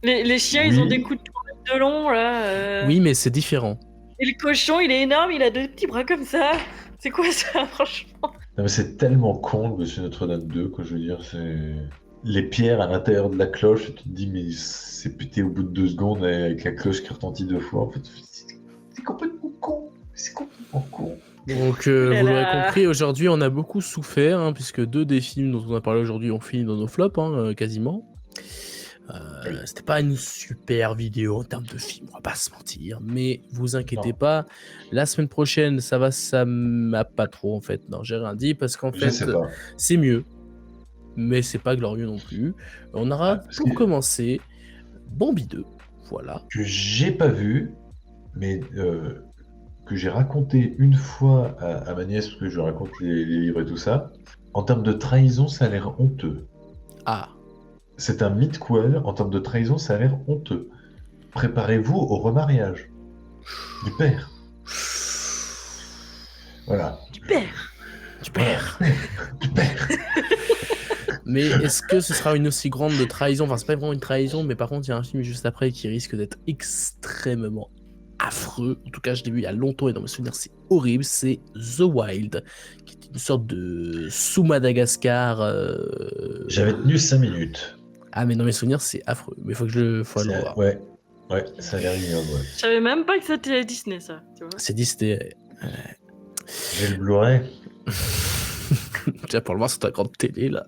Les chiens, ils ont des coups de 3 mètres de long, là. Oui, mais c'est différent. Et le cochon, il est énorme, il a 2 petits bras comme ça. C'est quoi ça, franchement? Non, mais c'est tellement con, le Monsieur Notre-Dame 2, quoi. Je veux dire, c'est... Les pierres à l'intérieur de la cloche, tu te dis, mais c'est pété au bout de 2 secondes avec la cloche qui retentit 2 fois. En fait, c'est complètement con. C'est complètement con. Donc, vous l'aurez compris, aujourd'hui, on a beaucoup souffert, hein, puisque 2 des films dont on a parlé aujourd'hui ont fini dans nos flops, hein, quasiment. C'était pas une super vidéo en termes de film, on va pas se mentir, mais vous inquiétez pas, la semaine prochaine, ça m'a pas trop, en fait. Non, j'ai rien dit, parce qu'en fait, c'est mieux, mais c'est pas glorieux non plus. On aura, pour commencer, Bambi 2, voilà. Que j'ai pas vu, mais que j'ai raconté une fois à ma nièce, parce que je raconte les livres et tout ça. En termes de trahison, ça a l'air honteux. Ah. C'est un midquel, en termes de trahison, ça a l'air honteux. Préparez-vous au remariage. Du père. Voilà. Du père. Du père. Mais est-ce que ce sera une aussi grande de trahison? Enfin, c'est pas vraiment une trahison, mais par contre, il y a un film juste après qui risque d'être extrêmement affreux. En tout cas, je l'ai vu il y a longtemps et dans mes souvenirs, c'est horrible. C'est The Wild, qui est une sorte de sous-Madagascar. J'avais tenu 5 minutes. Ah, mais dans mes souvenirs, c'est affreux. Mais faut le voir. Ouais, ça a l'air ignoble. Ouais. Je savais même pas que c'était Disney, ça. Tu vois, c'est Disney. J'ai le Blu-ray. Déjà pour le voir sur ta grande télé là.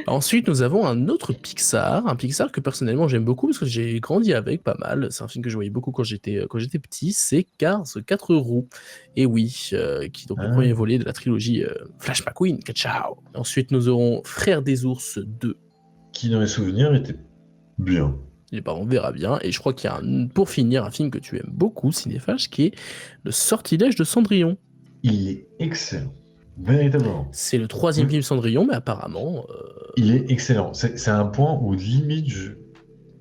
Ensuite nous avons un autre Pixar, que personnellement j'aime beaucoup parce que j'ai grandi avec pas mal. C'est un film que je voyais beaucoup quand j'étais petit, c'est Cars 4 roues. Et oui, qui est donc le premier volet de la trilogie Flash McQueen. Ciao. Ensuite nous aurons Frères des ours 2. Qui dans mes souvenirs était bien. On verra bien. Et je crois qu'il y a pour finir un film que tu aimes beaucoup, Cinéphage, qui est Le Sortilège de Cendrillon. Il est excellent. Véritablement. C'est le 3e film Cendrillon, mais apparemment... Il est excellent. C'est un point où limite,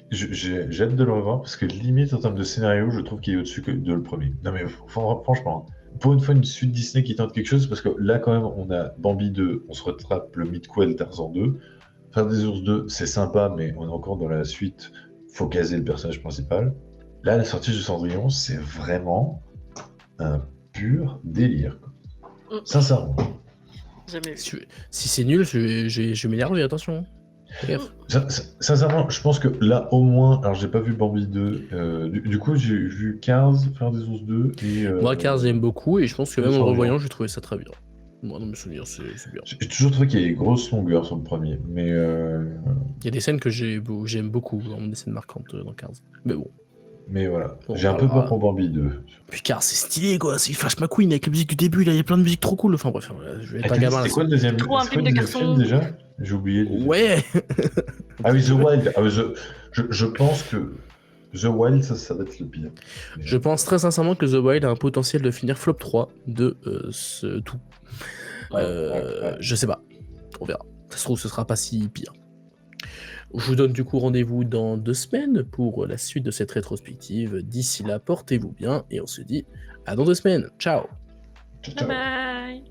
j'ai hâte de le revoir, parce que limite, en termes de scénario, je trouve qu'il est au-dessus de le premier. Non mais franchement, pour une fois, une suite Disney qui tente quelque chose, parce que là, quand même, on a Bambi 2, on se rattrape le midquel Tarzan 2. Frères des ours 2, c'est sympa, mais on est encore dans la suite, faut caser le personnage principal. Là, la sortie de Cendrillon, c'est vraiment un pur délire. Sincèrement. Jamais vu. Si c'est nul, je vais m'énerver, attention. Sincèrement, je pense que là, au moins, alors j'ai pas vu Bambi 2, du coup j'ai vu Cars, Frères des ours 2 et... Moi, Cars, j'aime beaucoup, et je pense que même en le revoyant, j'ai trouvé ça très bien. Moi, dans mes souvenirs, c'est bien. J'ai toujours trouvé qu'il y a des grosses longueurs sur le premier, mais... Il y a des scènes que j'aime beaucoup, des scènes marquantes dans Cars. Mais bon. Mais voilà, j'ai un peu peur pour Bambi 2. Puis Cars, c'est stylé, quoi. C'est Flash McQueen avec la musique du début, là, il y a plein de musiques trop cool. Enfin bref, je vais être un gamin. C'était quoi le deuxième film déjà? J'ai oublié. Ouais. Ah oui, The Wild. Je pense que The Wild, ça va être le pire. Je pense très sincèrement que The Wild a un potentiel de finir flop 3 de ce tout. Ouais. Je sais pas. On verra. Ça se trouve, ce sera pas si pire. Je vous donne du coup rendez-vous dans 2 semaines pour la suite de cette rétrospective. D'ici là, portez-vous bien et on se dit à dans 2 semaines. Ciao. Bye bye.